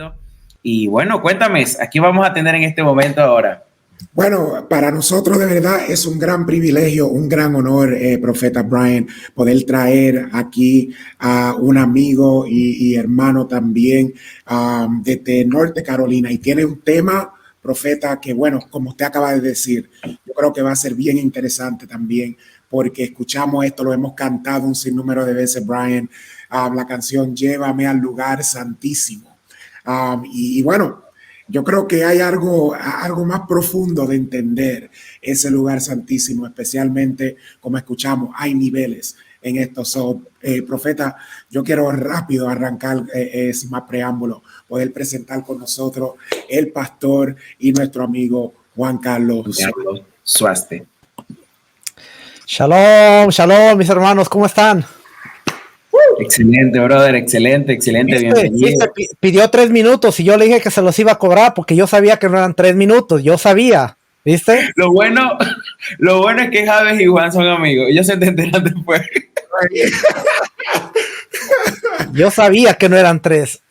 bienvenido. Y bueno, cuéntame, ¿aquí vamos a tener en este momento ahora? Bueno, para nosotros de verdad es un gran privilegio, un gran honor, Profeta Brian, poder traer aquí a un amigo y hermano también desde Norte Carolina. Y tiene un tema, Profeta, que bueno, como usted acaba de decir, yo creo que va a ser bien interesante también, porque escuchamos esto, lo hemos cantado un sinnúmero de veces, Brian, la canción Llévame al lugar santísimo. Y bueno, yo creo que hay algo más profundo de entender ese lugar santísimo, especialmente como escuchamos, hay niveles en esto. Profeta, yo quiero rápido arrancar, sin más preámbulo, poder presentar con nosotros el pastor y nuestro amigo Juan Carlos Suaste. Shalom, shalom, mis hermanos, ¿cómo están? Excelente, brother, excelente, bienvenido. Pidió 3 minutos y yo le dije que se los iba a cobrar porque yo sabía que no eran 3 minutos, yo sabía, ¿viste? Lo bueno es que Javes y Juan son amigos, ellos se entenderán después. Yo sabía que no eran 3.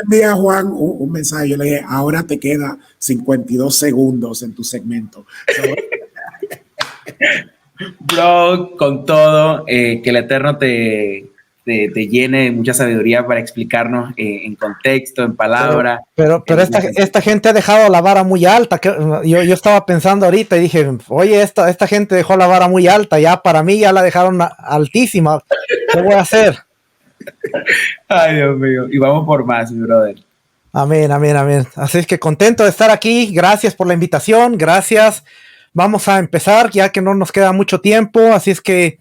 Envié a Juan un mensaje, yo le dije, ahora te queda 52 segundos en tu segmento. Bro, con todo, que el Eterno te llene de mucha sabiduría para explicarnos en contexto, en palabra. Pero esta gente ha dejado la vara muy alta. Yo estaba pensando ahorita y dije, oye, esta gente dejó la vara muy alta, ya para mí ya la dejaron altísima. ¿Qué voy a hacer? Ay, Dios mío. Y vamos por más, mi brother. Amén, amén, amén. Así es que contento de estar aquí. Gracias por la invitación. Gracias. Vamos a empezar ya que no nos queda mucho tiempo. Así es que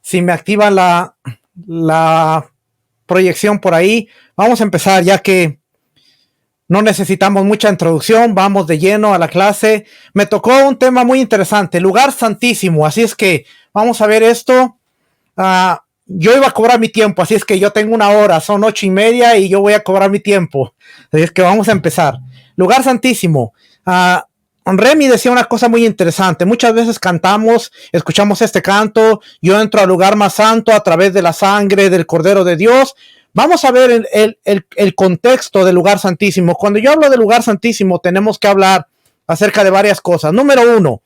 si me activan la proyección por ahí, vamos a empezar ya que no necesitamos mucha introducción. Vamos de lleno a la clase. Me tocó un tema muy interesante, lugar santísimo. Así es que vamos a ver esto. Yo iba a cobrar mi tiempo, así es que yo tengo 1 hora, son 8:30 y yo voy a cobrar mi tiempo. Así es que vamos a empezar. Lugar santísimo. Remy decía una cosa muy interesante. Muchas veces cantamos, escuchamos este canto, yo entro al lugar más santo a través de la sangre del Cordero de Dios. Vamos a ver el contexto del lugar santísimo. Cuando yo hablo del lugar santísimo, tenemos que hablar acerca de varias cosas. Número 1,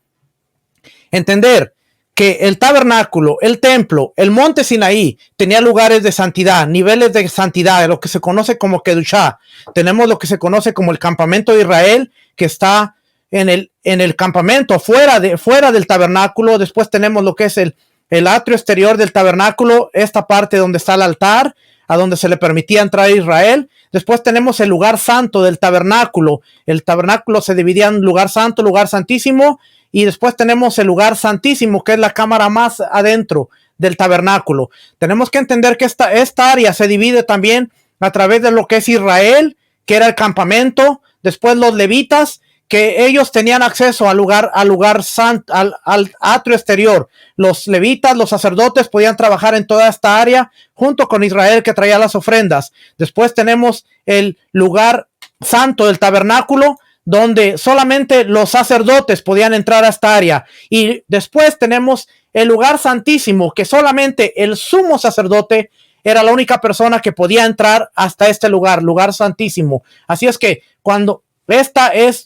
entender que el tabernáculo, el templo, el monte Sinaí tenía lugares de santidad, niveles de santidad, lo que se conoce como Kedushá. Tenemos lo que se conoce como el campamento de Israel, que está en el campamento fuera del tabernáculo. Después tenemos lo que es el atrio exterior del tabernáculo, esta parte donde está el altar, a donde se le permitía entrar a Israel. Después tenemos el lugar santo del tabernáculo. El tabernáculo se dividía en lugar santo, lugar santísimo, y después tenemos el lugar santísimo, que es la cámara más adentro del tabernáculo. Tenemos que entender que esta área se divide también a través de lo que es Israel, que era el campamento, después los levitas, que ellos tenían acceso al lugar santo, al atrio exterior. Los levitas, los sacerdotes podían trabajar en toda esta área junto con Israel, que traía las ofrendas. Después tenemos el lugar santo del tabernáculo, donde solamente los sacerdotes podían entrar a esta área. Y después tenemos el lugar santísimo, que solamente el sumo sacerdote era la única persona que podía entrar hasta este lugar santísimo. Así es que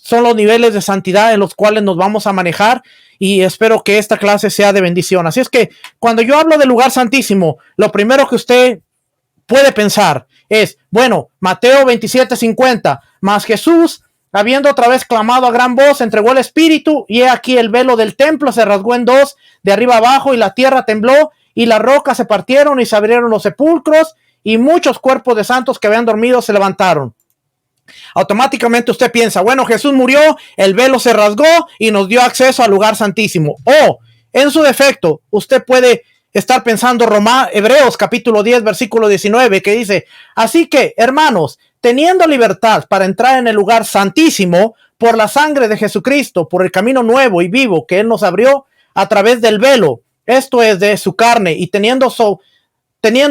son los niveles de santidad en los cuales nos vamos a manejar, y espero que esta clase sea de bendición. Así es que cuando yo hablo del lugar santísimo, lo primero que usted puede pensar es, bueno, Mateo 27:50, mas Jesús, habiendo otra vez clamado a gran voz, entregó el espíritu, y he aquí el velo del templo se rasgó en dos, de arriba abajo, y la tierra tembló, y las rocas se partieron, y se abrieron los sepulcros, y muchos cuerpos de santos que habían dormido se levantaron. Automáticamente usted piensa, bueno, Jesús murió, el velo se rasgó y nos dio acceso al lugar santísimo. O, en su defecto, usted puede estar pensando Hebreos capítulo 10, versículo 19, que dice, así que, hermanos, teniendo libertad para entrar en el lugar santísimo por la sangre de Jesucristo, por el camino nuevo y vivo que Él nos abrió a través del velo, esto es de su carne, y teniendo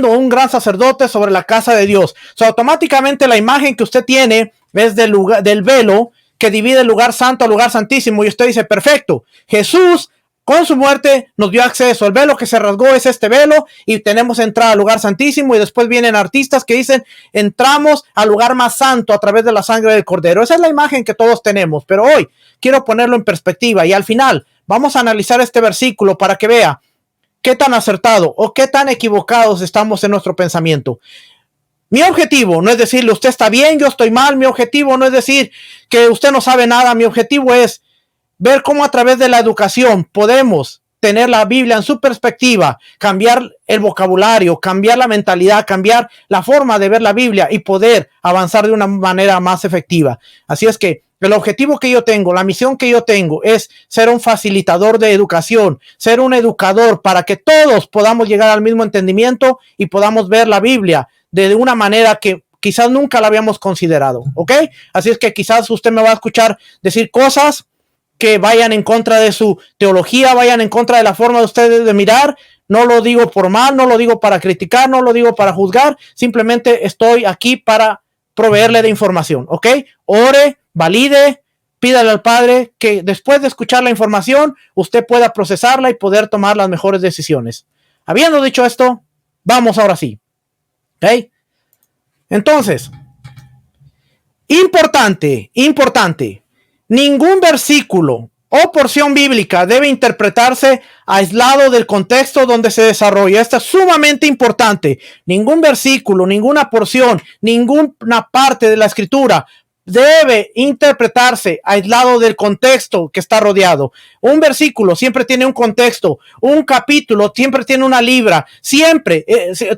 un gran sacerdote sobre la casa de Dios. Automáticamente la imagen que usted tiene es del velo que divide el lugar santo al lugar santísimo, y usted dice, perfecto, Jesús Con su muerte nos dio acceso. El velo que se rasgó es este velo y tenemos entrada al lugar santísimo, y después vienen artistas que dicen entramos al lugar más santo a través de la sangre del Cordero. Esa es la imagen que todos tenemos, pero hoy quiero ponerlo en perspectiva y al final vamos a analizar este versículo para que vea qué tan acertado o qué tan equivocados estamos en nuestro pensamiento. Mi objetivo no es decirle usted está bien, yo estoy mal. Mi objetivo no es decir que usted no sabe nada. Mi objetivo es ver cómo a través de la educación podemos tener la Biblia en su perspectiva, cambiar el vocabulario, cambiar la mentalidad, cambiar la forma de ver la Biblia y poder avanzar de una manera más efectiva. Así es que el objetivo que yo tengo, la misión que yo tengo es ser un facilitador de educación, ser un educador para que todos podamos llegar al mismo entendimiento y podamos ver la Biblia de una manera que quizás nunca la habíamos considerado, ¿ok? Así es que quizás usted me va a escuchar decir cosas que vayan en contra de su teología, vayan en contra de la forma de ustedes de mirar. No lo digo por mal, no lo digo para criticar, no lo digo para juzgar, simplemente estoy aquí para proveerle de información, ¿ok? Ore, valide, pídale al Padre que después de escuchar la información, usted pueda procesarla y poder tomar las mejores decisiones. Habiendo dicho esto, vamos ahora sí, ¿ok? Entonces, importante, ningún versículo o porción bíblica debe interpretarse aislado del contexto donde se desarrolla. Esto es sumamente importante. Ningún versículo, ninguna porción, ninguna parte de la escritura debe interpretarse aislado del contexto que está rodeado. Un versículo siempre tiene un contexto, un capítulo siempre tiene una libra, siempre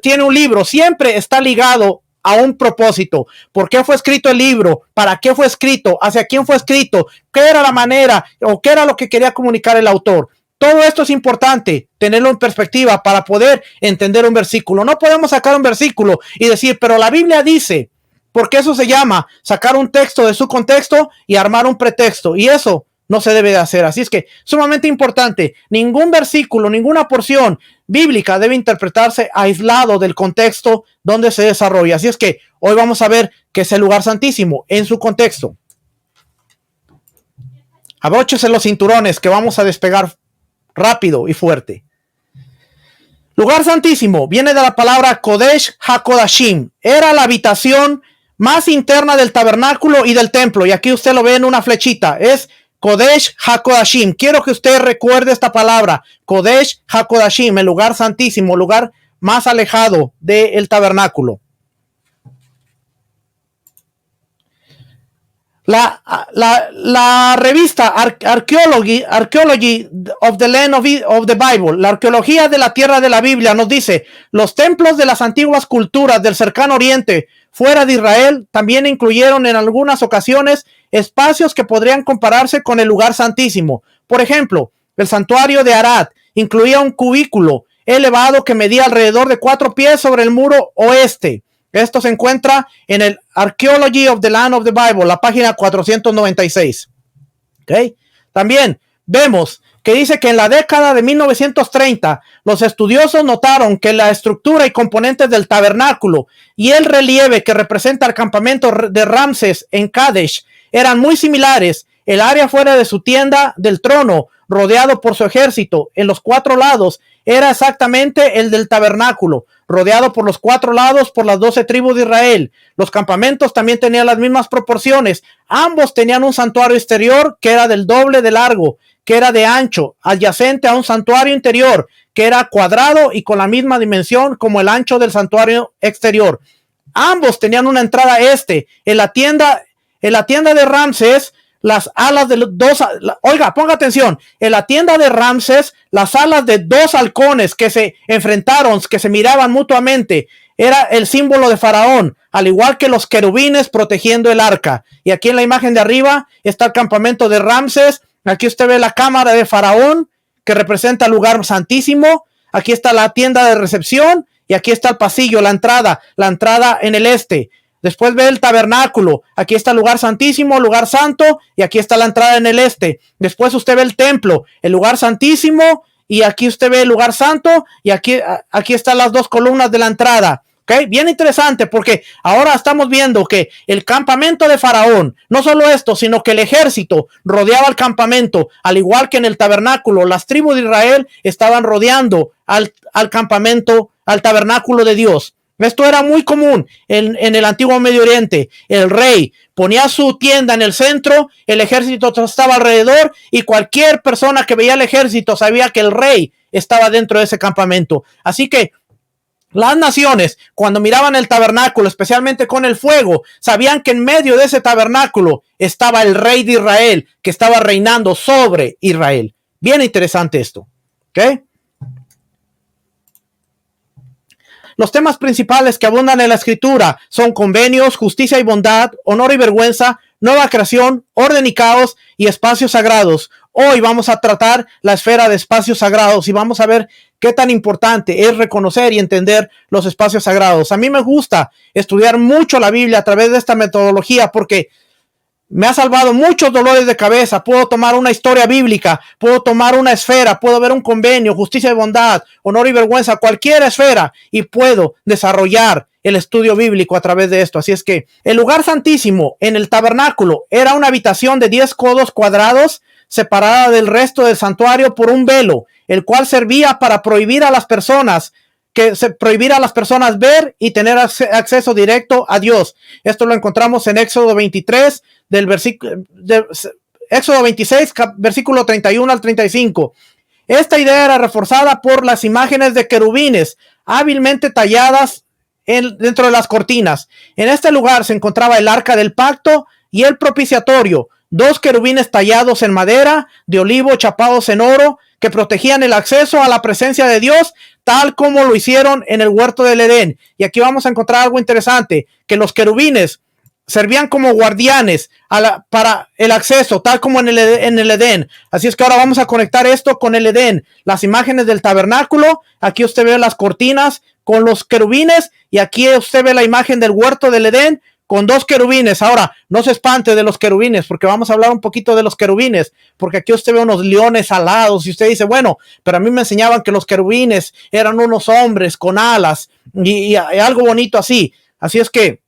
tiene un libro, siempre está ligado a un propósito. ¿Por qué fue escrito el libro? ¿Para qué fue escrito? ¿Hacia quién fue escrito? ¿Qué era la manera o qué era lo que quería comunicar el autor? Todo esto es importante tenerlo en perspectiva para poder entender un versículo. No podemos sacar un versículo y decir, pero la Biblia dice, porque eso se llama sacar un texto de su contexto y armar un pretexto, y eso no se debe de hacer. Así es que sumamente importante, ningún versículo, ninguna porción bíblica debe interpretarse aislado del contexto donde se desarrolla. Así es que hoy vamos a ver qué es el lugar santísimo en su contexto. Abróchese los cinturones que vamos a despegar rápido y fuerte. Lugar santísimo viene de la palabra Kodesh HaKodashim. Era la habitación más interna del tabernáculo y del templo. Y aquí usted lo ve en una flechita. Es Kodesh HaKodashim. Quiero que usted recuerde esta palabra. Kodesh HaKodashim, el lugar santísimo, el lugar más alejado del tabernáculo. La revista Archaeology of the Land of the Bible, la arqueología de la tierra de la Biblia, nos dice, los templos de las antiguas culturas del cercano oriente fuera de Israel también incluyeron en algunas ocasiones espacios que podrían compararse con el lugar santísimo. Por ejemplo, el santuario de Arad incluía un cubículo elevado que medía alrededor de 4 pies sobre el muro oeste. Esto se encuentra en el Archaeology of the Land of the Bible, la página 496. ¿Okay? También vemos que dice que en la década de 1930 los estudiosos notaron que la estructura y componentes del tabernáculo y el relieve que representa el campamento de Ramsés en Kadesh eran muy similares. El área fuera de su tienda del trono, rodeado por su ejército en los 4 lados, era exactamente el del tabernáculo, rodeado por los 4 lados por las 12 tribus de Israel. Los campamentos también tenían las mismas proporciones. Ambos tenían un santuario exterior que era del doble de largo, que era de ancho, adyacente a un santuario interior, que era cuadrado y con la misma dimensión como el ancho del santuario exterior. Ambos tenían una entrada este. En la tienda de Ramsés, las alas de los dos, oiga, ponga atención, en la tienda de Ramsés, las alas de 2 halcones que se enfrentaron, que se miraban mutuamente, era el símbolo de Faraón, al igual que los querubines protegiendo el arca. Y aquí en la imagen de arriba está el campamento de Ramsés. Aquí usted ve la cámara de Faraón, que representa el lugar santísimo. Aquí está la tienda de recepción y aquí está el pasillo, la entrada en el este. Después ve el tabernáculo. Aquí está el lugar santísimo, lugar santo, y aquí está la entrada en el este. Después usted ve el templo, el lugar santísimo, y aquí usted ve el lugar santo, y aquí están las 2 columnas de la entrada. ¿Ok? Bien interesante, porque ahora estamos viendo que el campamento de Faraón, no solo esto, sino que el ejército rodeaba el campamento, al igual que en el tabernáculo, las tribus de Israel estaban rodeando al campamento, al tabernáculo de Dios. Esto era muy común en el antiguo Medio Oriente. El rey ponía su tienda en el centro, el ejército estaba alrededor y cualquier persona que veía el ejército sabía que el rey estaba dentro de ese campamento. Así que las naciones, cuando miraban el tabernáculo, especialmente con el fuego, sabían que en medio de ese tabernáculo estaba el rey de Israel, que estaba reinando sobre Israel. Bien interesante esto. ¿Ok? Los temas principales que abundan en la escritura son convenios, justicia y bondad, honor y vergüenza, nueva creación, orden y caos y espacios sagrados. Hoy vamos a tratar la esfera de espacios sagrados y vamos a ver qué tan importante es reconocer y entender los espacios sagrados. A mí me gusta estudiar mucho la Biblia a través de esta metodología porque me ha salvado muchos dolores de cabeza. Puedo tomar una historia bíblica, puedo tomar una esfera, puedo ver un convenio, justicia y bondad, honor y vergüenza, cualquier esfera, y puedo desarrollar el estudio bíblico a través de esto. Así es que el lugar santísimo en el tabernáculo era una habitación de 10 codos cuadrados separada del resto del santuario por un velo, el cual servía para prohibir a las personas ver y tener acceso directo a Dios. Esto lo encontramos en Éxodo 23, Éxodo 26, versículo 31 al 35. Esta idea era reforzada por las imágenes de querubines hábilmente talladas dentro de las cortinas. En este lugar se encontraba el arca del pacto y el propiciatorio, 2 querubines tallados en madera de olivo chapados en oro que protegían el acceso a la presencia de Dios, tal como lo hicieron en el huerto del Edén. Y aquí vamos a encontrar algo interesante, que los querubines servían como guardianes para el acceso, tal como en el Edén. Así es que ahora vamos a conectar esto con el Edén. Las imágenes del tabernáculo, aquí usted ve las cortinas con los querubines y aquí usted ve la imagen del huerto del Edén con 2 querubines. Ahora, no se espante de los querubines, porque vamos a hablar un poquito de los querubines, porque aquí usted ve unos leones alados y usted dice, bueno, pero a mí me enseñaban que los querubines eran unos hombres con alas y algo bonito así. Así es que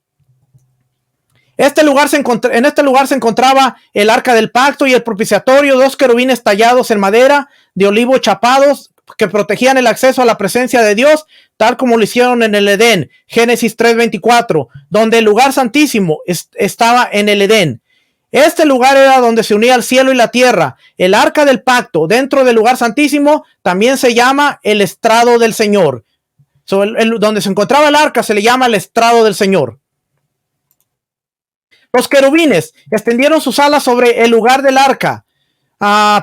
en este lugar se encontraba el arca del pacto y el propiciatorio, 2 querubines tallados en madera de olivo chapados que protegían el acceso a la presencia de Dios, tal como lo hicieron en el Edén. Génesis 3:24, donde el lugar santísimo estaba en el Edén. Este lugar era donde se unía el cielo y la tierra. El arca del pacto dentro del lugar santísimo también se llama el estrado del Señor. Donde se encontraba el arca se le llama el estrado del Señor. Los querubines extendieron sus alas sobre el lugar del arca.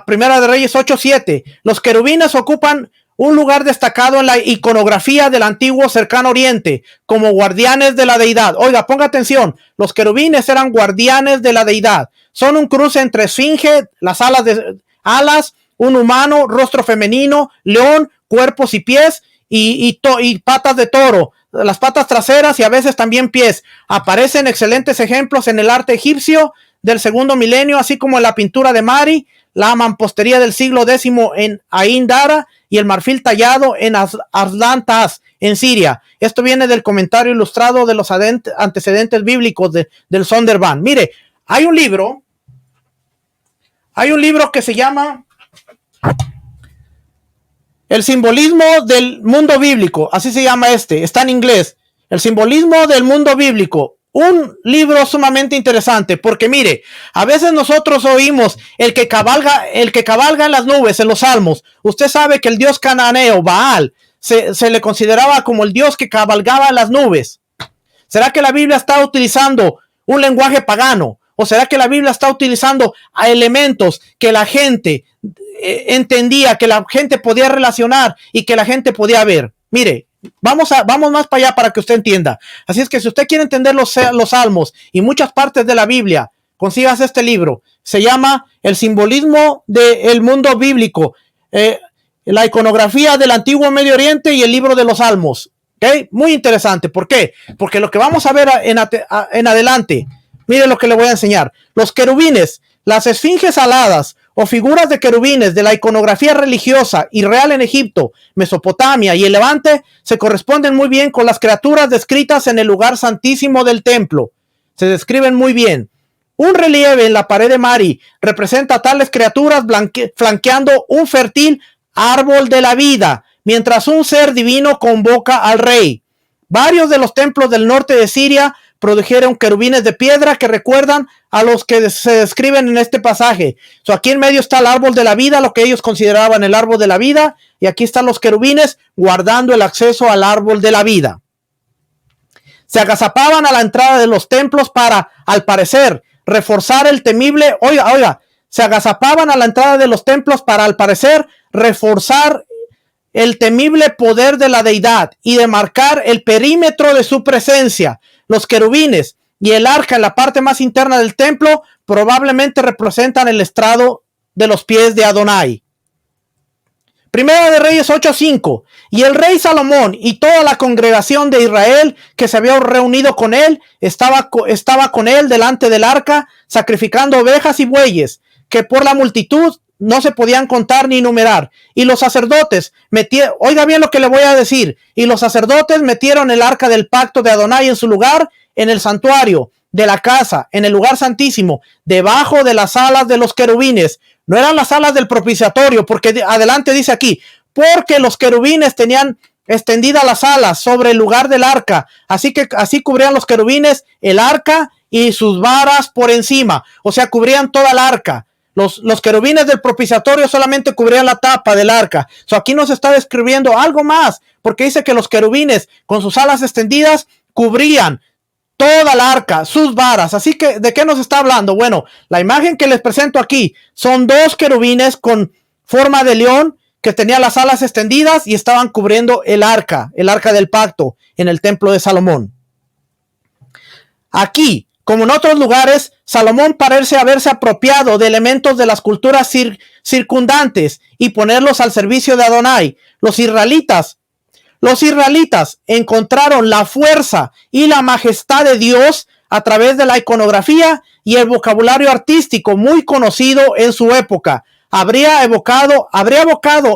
Primera de Reyes 8:7. Los querubines ocupan un lugar destacado en la iconografía del antiguo cercano oriente, como guardianes de la deidad. Oiga, ponga atención, los querubines eran guardianes de la deidad. Son un cruce entre esfinge, las alas, un humano, rostro femenino, león, cuerpos y pies, y patas de toro, las patas traseras y a veces también pies. Aparecen excelentes ejemplos en el arte egipcio del segundo milenio, así como en la pintura de Mari, la mampostería del siglo X en Ain Dara y el marfil tallado en Aslan Taz en Siria. Esto viene del comentario ilustrado de los antecedentes bíblicos del Sonderban. Mire, hay un libro que se llama El simbolismo del mundo bíblico, así se llama está en inglés. El simbolismo del mundo bíblico. Un libro sumamente interesante, porque mire, a veces nosotros oímos el que cabalga en las nubes en los salmos. Usted sabe que el dios cananeo, Baal, se le consideraba como el dios que cabalgaba en las nubes. ¿Será que la Biblia está utilizando un lenguaje pagano? ¿O será que la Biblia está utilizando a elementos que la gente entendía, que la gente podía relacionar y que la gente podía ver? Mire, vamos más para allá para que usted entienda. Así es que si usted quiere entender los salmos y muchas partes de la Biblia, consígase este libro. Se llama El simbolismo del mundo bíblico, la iconografía del antiguo Medio Oriente y el libro de los salmos. ¿Okay? Muy interesante. ¿Por qué? Porque lo que vamos a ver en adelante, mire lo que le voy a enseñar. Los querubines, las esfinges aladas o figuras de querubines de la iconografía religiosa y real en Egipto, Mesopotamia y el Levante se corresponden muy bien con las criaturas descritas en el lugar santísimo del templo. Se describen muy bien. Un relieve en la pared de Mari representa a tales criaturas flanqueando un fértil árbol de la vida, mientras un ser divino convoca al rey. Varios de los templos del norte de Siria produjeron querubines de piedra que recuerdan a los que se describen en este pasaje. Aquí en medio está el árbol de la vida, lo que ellos consideraban el árbol de la vida, y aquí están los querubines guardando el acceso al árbol de la vida. Se agazapaban a la entrada de los templos para, al parecer, reforzar el temible, se agazapaban a la entrada de los templos para, al parecer, reforzar el temible poder de la deidad y demarcar el perímetro de su presencia. Los querubines y el arca en la parte más interna del templo probablemente representan el estrado de los pies de Adonai. Primera de Reyes 8:5. Y el rey Salomón y toda la congregación de Israel que se había reunido con él estaba con él delante del arca, sacrificando ovejas y bueyes, que por la multitud no se podían contar ni numerar. Y los sacerdotes oiga bien lo que le voy a decir, y los sacerdotes metieron el arca del pacto de Adonai en su lugar, en el santuario de la casa, en el lugar santísimo, debajo de las alas de los querubines. No eran las alas del propiciatorio, porque adelante dice aquí, porque los querubines tenían extendidas las alas sobre el lugar del arca, así cubrían los querubines el arca y sus varas por encima, o sea, cubrían toda el arca. Los querubines del propiciatorio solamente cubrían la tapa del arca. Aquí nos está describiendo algo más, porque dice que los querubines con sus alas extendidas cubrían toda la arca, sus varas. Así que, ¿de qué nos está hablando? Bueno, la imagen que les presento aquí son dos querubines con forma de león que tenían las alas extendidas y estaban cubriendo el arca del pacto en el templo de Salomón. Aquí, como en otros lugares, Salomón parece haberse apropiado de elementos de las culturas circundantes y ponerlos al servicio de Adonai. Los israelitas encontraron la fuerza y la majestad de Dios a través de la iconografía y el vocabulario artístico muy conocido en su época. Habría evocado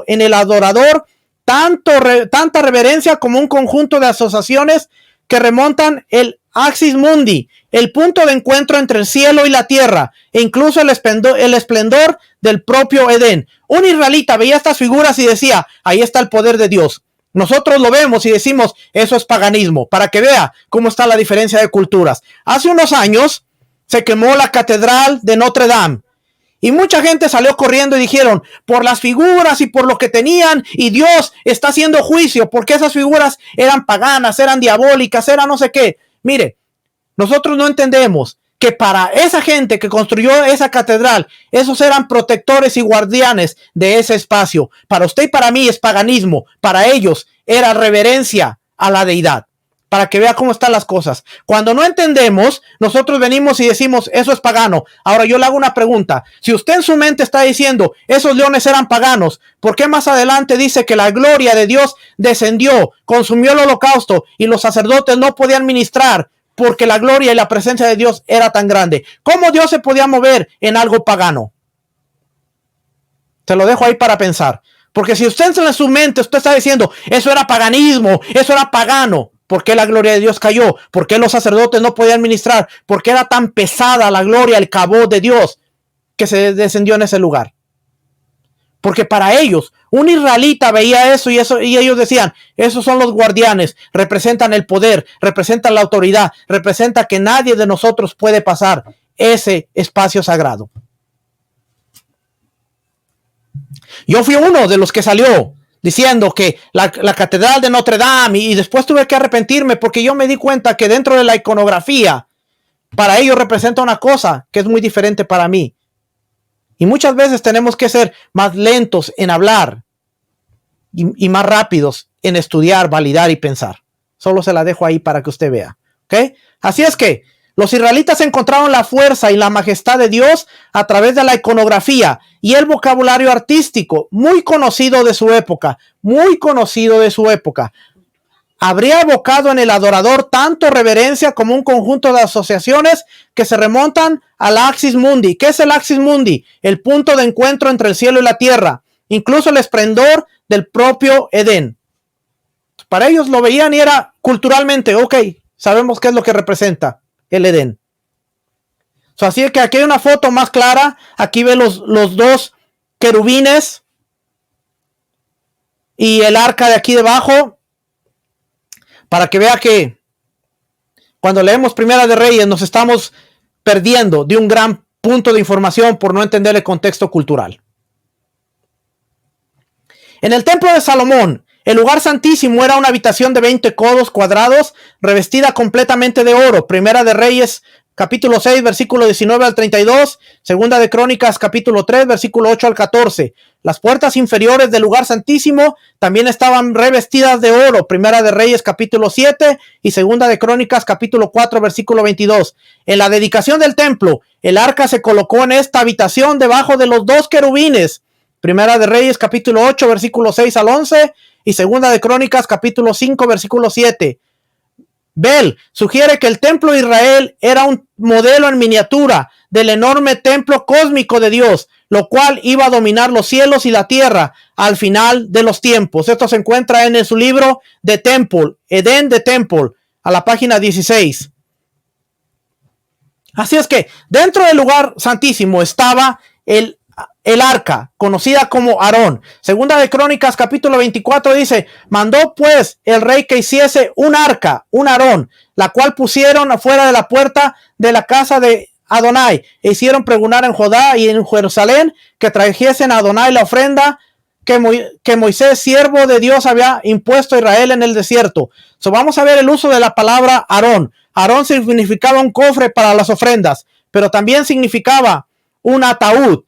en el adorador tanta reverencia como un conjunto de asociaciones que remontan el Axis Mundi, el punto de encuentro entre el cielo y la tierra, e incluso el esplendor del propio Edén. Un israelita veía estas figuras y decía, ahí está el poder de Dios. Nosotros lo vemos y decimos, eso es paganismo, para que vea cómo está la diferencia de culturas. Hace unos años se quemó la catedral de Notre Dame. Y mucha gente salió corriendo y dijeron, por las figuras y por lo que tenían, y Dios está haciendo juicio, porque esas figuras eran paganas, eran diabólicas, eran no sé qué. Mire, nosotros no entendemos que para esa gente que construyó esa catedral, esos eran protectores y guardianes de ese espacio. Para usted y para mí es paganismo, para ellos era reverencia a la deidad. Para que vea cómo están las cosas. Cuando no entendemos, nosotros venimos y decimos, eso es pagano. Ahora yo le hago una pregunta. Si usted en su mente está diciendo, esos leones eran paganos, ¿por qué más adelante dice que la gloria de Dios descendió, consumió el holocausto y los sacerdotes no podían ministrar porque la gloria y la presencia de Dios era tan grande? ¿Cómo Dios se podía mover en algo pagano? Te lo dejo ahí para pensar. Porque si usted en su mente usted está diciendo, eso era paganismo, eso era pagano, ¿por qué la gloria de Dios cayó? ¿Por qué los sacerdotes no podían ministrar? ¿Por qué era tan pesada la gloria, el cabot de Dios que se descendió en ese lugar? Porque para ellos, un israelita veía eso y ellos decían, esos son los guardianes, representan el poder, representan la autoridad, representa que nadie de nosotros puede pasar ese espacio sagrado. Yo fui uno de los que salió diciendo que la catedral de Notre Dame, y después tuve que arrepentirme porque yo me di cuenta que dentro de la iconografía, para ellos representa una cosa que es muy diferente para mí. Y muchas veces tenemos que ser más lentos en hablar y más rápidos en estudiar, validar y pensar. Solo se la dejo ahí para que usted vea. ¿Ok? Así es que los israelitas encontraron la fuerza y la majestad de Dios a través de la iconografía y el vocabulario artístico muy conocido de su época, habría evocado en el adorador tanto reverencia como un conjunto de asociaciones que se remontan al Axis Mundi. ¿Qué es el Axis Mundi? El punto de encuentro entre el cielo y la tierra, incluso el esplendor del propio Edén. Para ellos lo veían y era culturalmente, ok, sabemos qué es lo que representa el Edén. Así es que aquí hay una foto más clara. Aquí ve los dos querubines y el arca de aquí debajo, para que vea que cuando leemos Primera de Reyes nos estamos perdiendo de un gran punto de información por no entender el contexto cultural. En el templo de Salomón, el lugar santísimo era una habitación de 20 codos cuadrados revestida completamente de oro. Primera de Reyes capítulo 6, versículo 19 al 32, Segunda de Crónicas, capítulo 3, versículo 8 al 14. Las puertas inferiores del lugar santísimo también estaban revestidas de oro. Primera de Reyes, capítulo 7 y Segunda de Crónicas, capítulo 4, versículo 22. En la dedicación del templo, el arca se colocó en esta habitación debajo de los dos querubines. Primera de Reyes, capítulo 8, versículo 6 al 11 y Segunda de Crónicas, capítulo 5, versículo 7. Bell sugiere que el templo de Israel era un modelo en miniatura del enorme templo cósmico de Dios, lo cual iba a dominar los cielos y la tierra al final de los tiempos. Esto se encuentra en su libro The Temple, Edén the Temple, a la página 16. Así es que dentro del lugar santísimo estaba el arca, conocida como Aarón. Segunda de Crónicas, capítulo 24 dice: mandó pues el rey que hiciese un arca, un Aarón, la cual pusieron afuera de la puerta de la casa de Adonai, e hicieron pregonar en Judá y en Jerusalén que trajesen a Adonai la ofrenda que Moisés, siervo de Dios, había impuesto a Israel en el desierto. Vamos a ver el uso de la palabra Aarón. Aarón significaba un cofre para las ofrendas, pero también significaba un ataúd.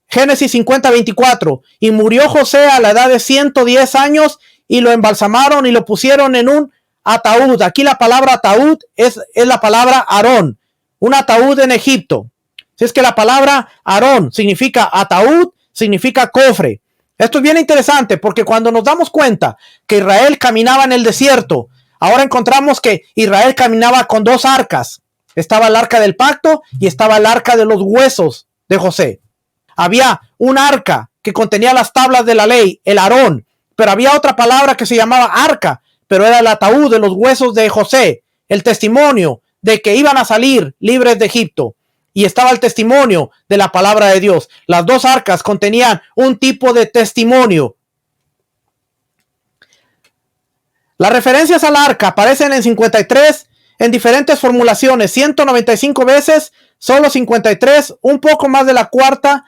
Génesis 50:24. Y murió José a la edad de 110 años y lo embalsamaron y lo pusieron en un ataúd. Aquí la palabra ataúd es la palabra Aarón, un ataúd en Egipto. Si es que la palabra Aarón significa ataúd, significa cofre. Esto es bien interesante porque cuando nos damos cuenta que Israel caminaba en el desierto, ahora encontramos que Israel caminaba con dos arcas. Estaba el arca del pacto y estaba el arca de los huesos de José. Había un arca que contenía las tablas de la ley, el Aarón, pero había otra palabra que se llamaba arca, pero era el ataúd de los huesos de José, el testimonio de que iban a salir libres de Egipto. Y estaba el testimonio de la palabra de Dios. Las dos arcas contenían un tipo de testimonio. Las referencias al arca aparecen en 53 en diferentes formulaciones, 195 veces, solo 53, un poco más de la cuarta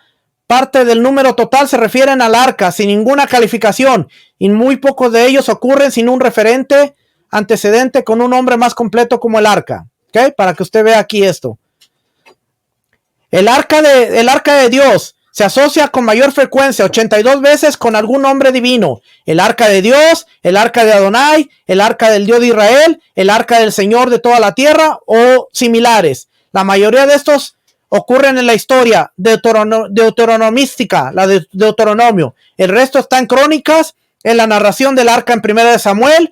parte del número total se refieren al arca sin ninguna calificación, y muy pocos de ellos ocurren sin un referente antecedente con un nombre más completo como el arca. ¿Okay? Para que usted vea aquí esto. El arca de Dios se asocia con mayor frecuencia, 82 veces, con algún nombre divino. El arca de Dios, el arca de Adonai, el arca del Dios de Israel, el arca del Señor de toda la tierra o similares. La mayoría de estos ocurren en la historia deuteronomística, la de Deuteronomio. El resto está en Crónicas, en la narración del arca en Primera de Samuel,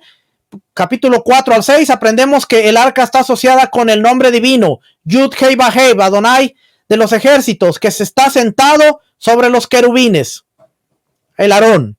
capítulo 4 al 6. Aprendemos que el arca está asociada con el nombre divino, Yud Hei Vav, Adonai de los ejércitos, que se está sentado sobre los querubines, el Aarón.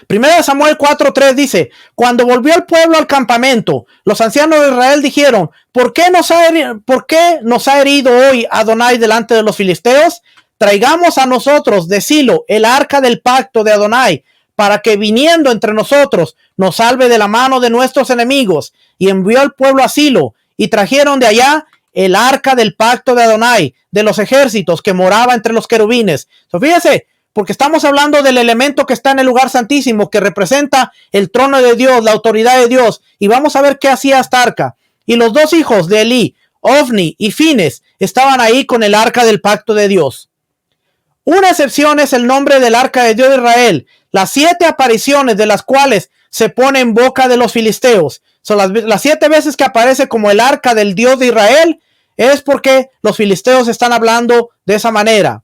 Primera de Samuel 4:3 dice: cuando volvió el pueblo al campamento, los ancianos de Israel dijeron: ¿por qué nos ha herido hoy Adonai delante de los filisteos? Traigamos a nosotros de Silo el arca del pacto de Adonai, para que viniendo entre nosotros nos salve de la mano de nuestros enemigos. Y envió el pueblo a Silo, y trajeron de allá el arca del pacto de Adonai, de los ejércitos, que moraba entre los querubines. Fíjese, porque estamos hablando del elemento que está en el lugar santísimo, que representa el trono de Dios, la autoridad de Dios. Y vamos a ver qué hacía esta arca. Y los dos hijos de Elí, Ofni y Fines, estaban ahí con el arca del pacto de Dios. Una excepción es el nombre del arca de Dios de Israel, las 7 apariciones de las cuales se pone en boca de los filisteos. Son las 7 veces que aparece como el arca del Dios de Israel, es porque los filisteos están hablando de esa manera.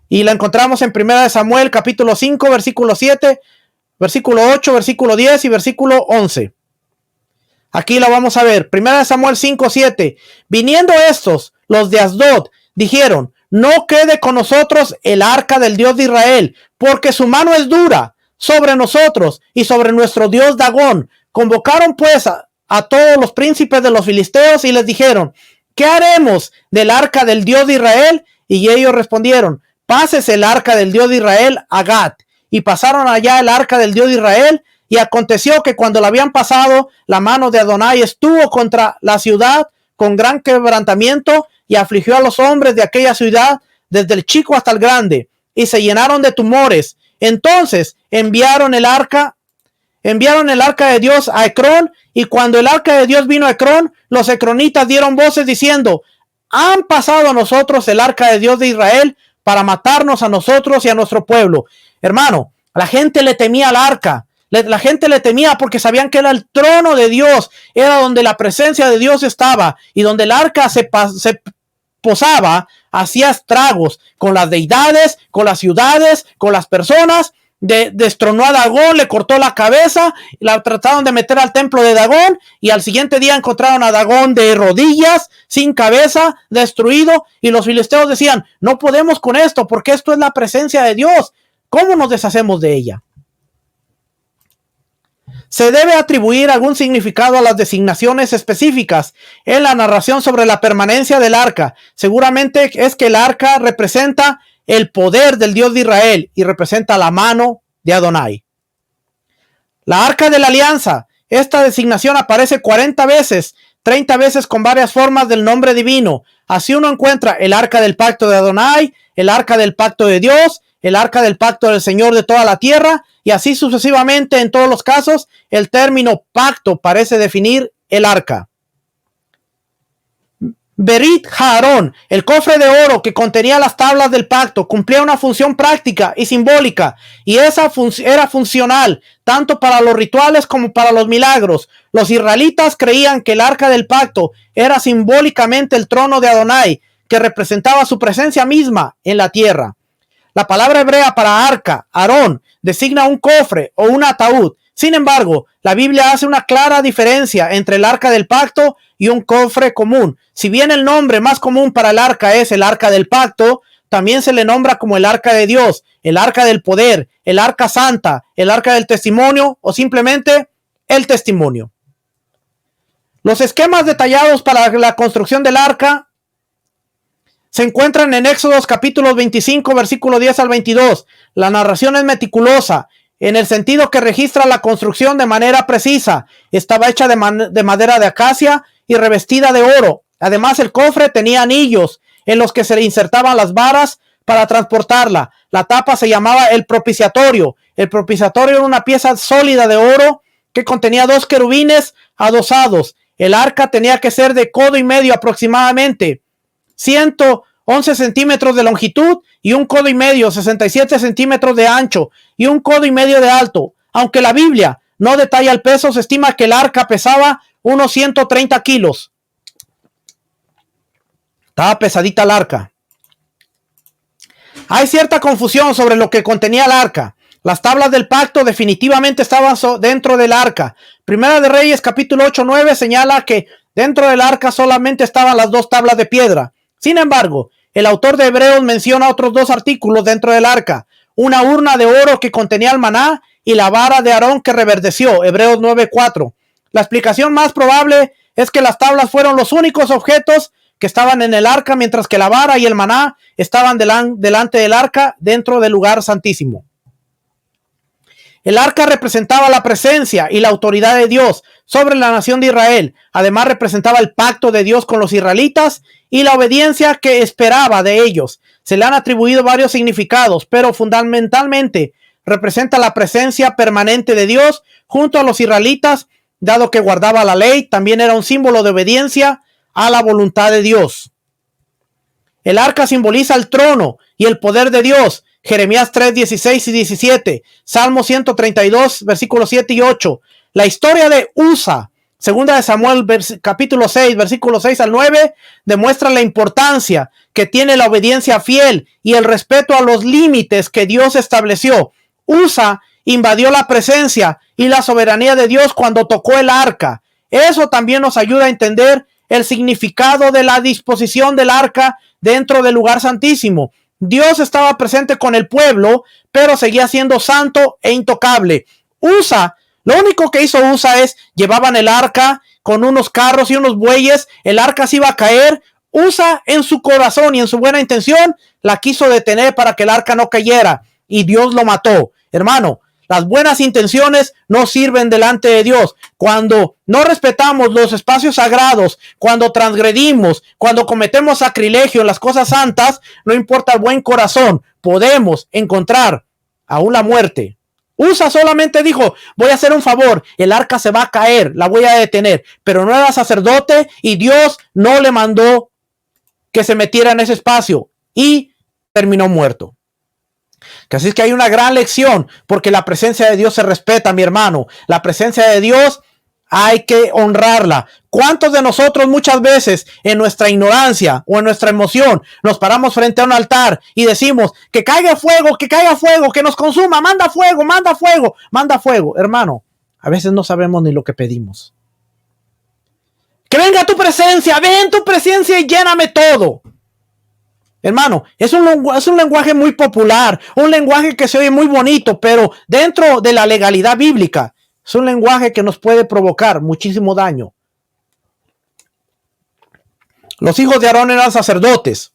Y la encontramos en 1 Samuel capítulo 5 versículo 7, versículo 8, versículo 10 y versículo 11. Aquí la vamos a ver. 1 Samuel 5, 7. Viniendo estos, los de Asdod, dijeron: no quede con nosotros el arca del Dios de Israel, porque su mano es dura sobre nosotros y sobre nuestro Dios Dagón. Convocaron pues a todos los príncipes de los filisteos y les dijeron: ¿qué haremos del arca del Dios de Israel? Y ellos respondieron: pásese el arca del Dios de Israel a Gat. Y pasaron allá el arca del Dios de Israel. Y aconteció que cuando la habían pasado, la mano de Adonai estuvo contra la ciudad con gran quebrantamiento, y afligió a los hombres de aquella ciudad, desde el chico hasta el grande, y se llenaron de tumores. Entonces enviaron el arca de Dios a Ecrón, y cuando el arca de Dios vino a Ecrón, los ecronitas dieron voces diciendo: han pasado a nosotros el arca de Dios de Israel para matarnos a nosotros y a nuestro pueblo. Hermano, la gente le temía al arca. La gente le temía porque sabían que era el trono de Dios, era donde la presencia de Dios estaba, y donde el arca se posaba, hacía estragos con las deidades, con las ciudades, con las personas. Destronó a Dagón, le cortó la cabeza, la trataron de meter al templo de Dagón, y al siguiente día encontraron a Dagón de rodillas, sin cabeza, destruido, y los filisteos decían: no podemos con esto, porque esto es la presencia de Dios. ¿Cómo nos deshacemos de ella? Se debe atribuir algún significado a las designaciones específicas en la narración sobre la permanencia del arca. Seguramente es que el arca representa el poder del Dios de Israel y representa la mano de Adonai. La arca de la alianza. Esta designación aparece 40 veces, 30 veces con varias formas del nombre divino. Así uno encuentra el arca del pacto de Adonai, el arca del pacto de Dios, el arca del pacto del Señor de toda la tierra, y así sucesivamente. En todos los casos, el término pacto parece definir el arca. Berit Aarón, el cofre de oro que contenía las tablas del pacto, cumplía una función práctica y simbólica, y esa era funcional tanto para los rituales como para los milagros. Los israelitas creían que el arca del pacto era simbólicamente el trono de Adonai, que representaba su presencia misma en la tierra. La palabra hebrea para arca, Aarón, designa un cofre o un ataúd. Sin embargo, la Biblia hace una clara diferencia entre el arca del pacto y un cofre común. Si bien el nombre más común para el arca es el arca del pacto, también se le nombra como el arca de Dios, el arca del poder, el arca santa, el arca del testimonio o simplemente el testimonio. Los esquemas detallados para la construcción del arca se encuentran en Éxodos capítulo 25, versículo 10 al 22. La narración es meticulosa, en el sentido que registra la construcción de manera precisa. Estaba hecha de madera de acacia y revestida de oro. Además, el cofre tenía anillos en los que se le insertaban las varas para transportarla. La tapa se llamaba el propiciatorio. El propiciatorio era una pieza sólida de oro que contenía 2 querubines adosados. El arca tenía que ser de codo y medio aproximadamente, 111 centímetros de longitud y un codo y medio, 67 centímetros de ancho y un codo y medio de alto. Aunque la Biblia no detalla el peso, se estima que el arca pesaba unos 130 kilos. Estaba pesadita el arca. Hay cierta confusión sobre lo que contenía el arca. Las tablas del pacto definitivamente estaban dentro del arca. Primera de Reyes capítulo 8-9 señala que dentro del arca solamente estaban las 2 tablas de piedra. Sin embargo, el autor de Hebreos menciona otros 2 artículos dentro del arca: una urna de oro que contenía el maná y la vara de Aarón que reverdeció, Hebreos 9:4. La explicación más probable es que las tablas fueron los únicos objetos que estaban en el arca, mientras que la vara y el maná estaban delante del arca dentro del lugar santísimo. El arca representaba la presencia y la autoridad de Dios sobre la nación de Israel. Además, representaba el pacto de Dios con los israelitas y la obediencia que esperaba de ellos. Se le han atribuido varios significados, pero fundamentalmente representa la presencia permanente de Dios junto a los israelitas, dado que guardaba la ley. También era un símbolo de obediencia a la voluntad de Dios. El arca simboliza el trono y el poder de Dios. Jeremías 3, 16 y 17, Salmo 132, versículos 7 y 8. La historia de Usa, segunda de Samuel, capítulo 6, versículos 6 al 9, demuestra la importancia que tiene la obediencia fiel y el respeto a los límites que Dios estableció. Usa invadió la presencia y la soberanía de Dios cuando tocó el arca. Eso también nos ayuda a entender el significado de la disposición del arca dentro del lugar santísimo. Dios estaba presente con el pueblo, pero seguía siendo santo e intocable. Lo único que hizo Usa es, llevaban el arca con unos carros y unos bueyes, el arca se iba a caer. Usa en su corazón y en su buena intención la quiso detener para que el arca no cayera y Dios lo mató. Hermano, las buenas intenciones no sirven delante de Dios. Cuando no respetamos los espacios sagrados, cuando transgredimos, cuando cometemos sacrilegio en las cosas santas, no importa el buen corazón, podemos encontrar aún la muerte. Usa solamente dijo, voy a hacer un favor, el arca se va a caer, la voy a detener, pero no era sacerdote y Dios no le mandó que se metiera en ese espacio y terminó muerto. Así es que hay una gran lección, porque la presencia de Dios se respeta, mi hermano. La presencia de Dios hay que honrarla. ¿Cuántos de nosotros muchas veces en nuestra ignorancia o en nuestra emoción nos paramos frente a un altar y decimos que caiga fuego, que nos consuma, manda fuego, manda fuego, manda fuego? Hermano, a veces no sabemos ni lo que pedimos. Que venga tu presencia, ven tu presencia y lléname todo. Hermano, es un lenguaje muy popular, un lenguaje que se oye muy bonito, pero dentro de la legalidad bíblica, es un lenguaje que nos puede provocar muchísimo daño. Los hijos de Aarón eran sacerdotes.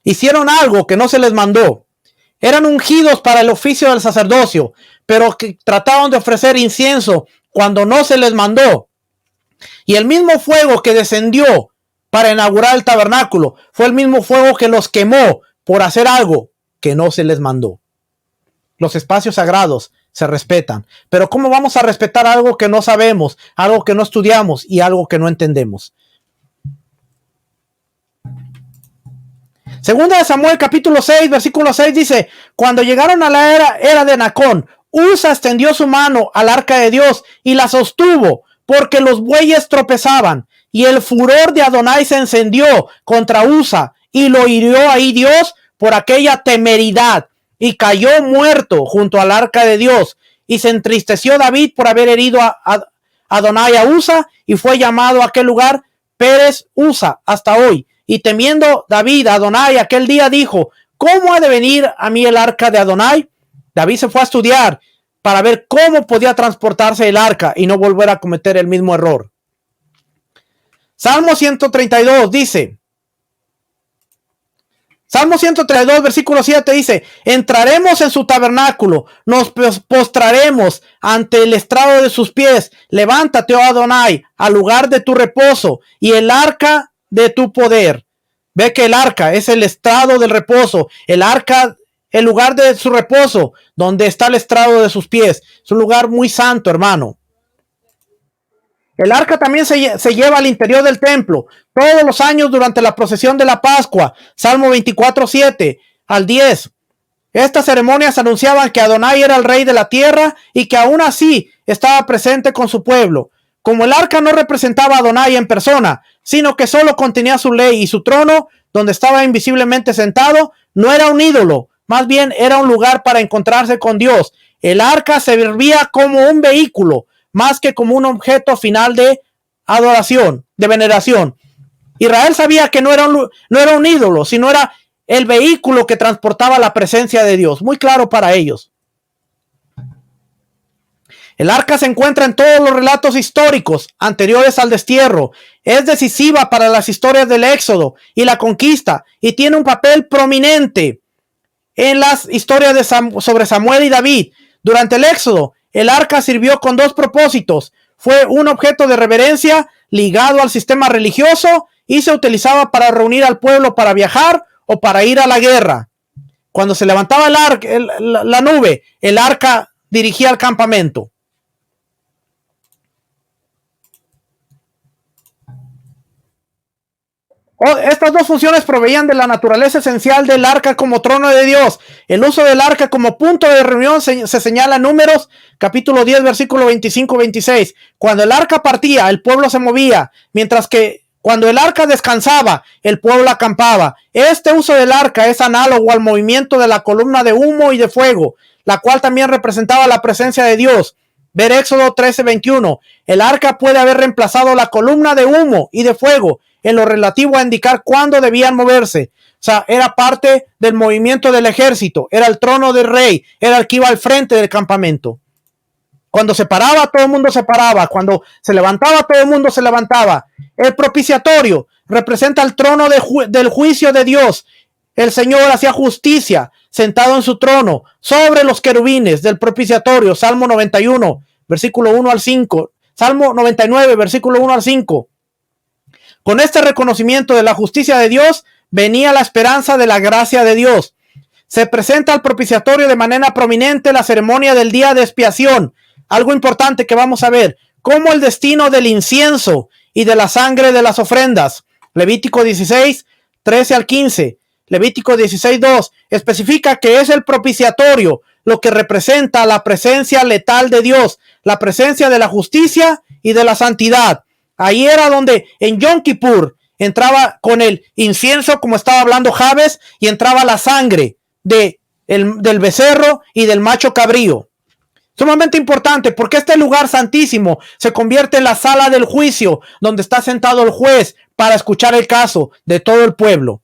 Hicieron algo que no se les mandó. Eran ungidos para el oficio del sacerdocio, pero que trataban de ofrecer incienso cuando no se les mandó. Y el mismo fuego que descendió para inaugurar el tabernáculo fue el mismo fuego que los quemó por hacer algo que no se les mandó. Los espacios sagrados se respetan, pero ¿cómo vamos a respetar algo que no sabemos, algo que no estudiamos y algo que no entendemos? Segunda de Samuel capítulo 6 versículo 6 dice: cuando llegaron a la era de Nacón, Usa extendió su mano al arca de Dios y la sostuvo, porque los bueyes tropezaban, y el furor de Adonai se encendió contra Usa, y lo hirió ahí Dios por aquella temeridad, y cayó muerto junto al arca de Dios. Y se entristeció David por haber herido a Adonai a Usa, y fue llamado a aquel lugar Pérez Usa hasta hoy. Y temiendo David a Adonai aquel día dijo: ¿cómo ha de venir a mí el arca de Adonai? David se fue a estudiar para ver cómo podía transportarse el arca y no volver a cometer el mismo error. Salmo 132 dice, Salmo 132 versículo 7 dice: entraremos en su tabernáculo, nos postraremos ante el estrado de sus pies. Levántate, oh Adonai, al lugar de tu reposo y el arca de tu poder. Ve que el arca es el estrado del reposo, el arca, el lugar de su reposo, donde está el estrado de sus pies. Es un lugar muy santo, hermano. El arca también se lleva al interior del templo todos los años durante la procesión de la Pascua. Salmo 24, 7 al 10. Estas ceremonias anunciaban que Adonai era el rey de la tierra y que aún así estaba presente con su pueblo. Como el arca no representaba a Adonai en persona, sino que solo contenía su ley y su trono, donde estaba invisiblemente sentado, no era un ídolo, más bien era un lugar para encontrarse con Dios. El arca servía como un vehículo, más que como un objeto final de adoración, de veneración. Israel sabía que no era un ídolo, sino era el vehículo que transportaba la presencia de Dios. Muy claro para ellos. El arca se encuentra en todos los relatos históricos anteriores al destierro. Es decisiva para las historias del Éxodo y la conquista y tiene un papel prominente en las historias sobre Samuel y David. Durante el Éxodo, el arca sirvió con dos propósitos. Fue un objeto de reverencia ligado al sistema religioso y se utilizaba para reunir al pueblo para viajar o para ir a la guerra. Cuando se levantaba la nube, el arca dirigía al campamento. Estas dos funciones proveían de la naturaleza esencial del arca como trono de Dios. El uso del arca como punto de reunión se señala en Números, capítulo 10, versículo 25-26. Cuando el arca partía, el pueblo se movía, mientras que cuando el arca descansaba, el pueblo acampaba. Este uso del arca es análogo al movimiento de la columna de humo y de fuego. la cual también representaba la presencia de Dios. Ver Éxodo 13:21. El arca puede haber reemplazado la columna de humo y de fuego en lo relativo a indicar cuándo debían moverse. O sea, era parte del movimiento del ejército, era el trono del rey, era el que iba al frente del campamento. Cuando se paraba, todo el mundo se paraba. Cuando se levantaba, todo el mundo se levantaba. El propiciatorio representa el trono del juicio de Dios. El Señor hacía justicia sentado en su trono sobre los querubines del propiciatorio. Salmo 91, versículo 1 al 5. Salmo 99, versículo 1 al 5. Con este reconocimiento de la justicia de Dios, venía la esperanza de la gracia de Dios. Se presenta al propiciatorio de manera prominente la ceremonia del día de expiación. Algo importante que vamos a ver, como el destino del incienso y de la sangre de las ofrendas. Levítico 16, 13 al 15. Levítico 16:2 especifica que es el propiciatorio lo que representa la presencia letal de Dios, la presencia de la justicia y de la santidad. Ahí era donde en Yom Kippur entraba con el incienso, como estaba hablando Jabes, y entraba la sangre del becerro y del macho cabrío. Sumamente importante porque este lugar santísimo se convierte en la sala del juicio donde está sentado el juez para escuchar el caso de todo el pueblo.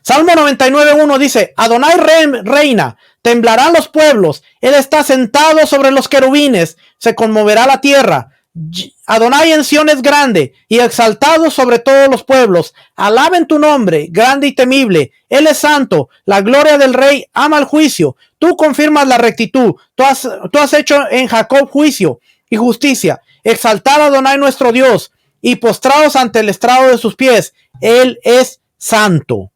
Salmo 99:1 dice: Adonai reina, temblarán los pueblos, él está sentado sobre los querubines, se conmoverá la tierra. Adonai en Sión es grande y exaltado sobre todos los pueblos. Alaben tu nombre, grande y temible. Él es santo. La gloria del rey ama el juicio. Tú confirmas la rectitud. Tú has hecho en Jacob juicio y justicia. Exaltad a Adonai nuestro Dios y postrados ante el estrado de sus pies. Él es santo.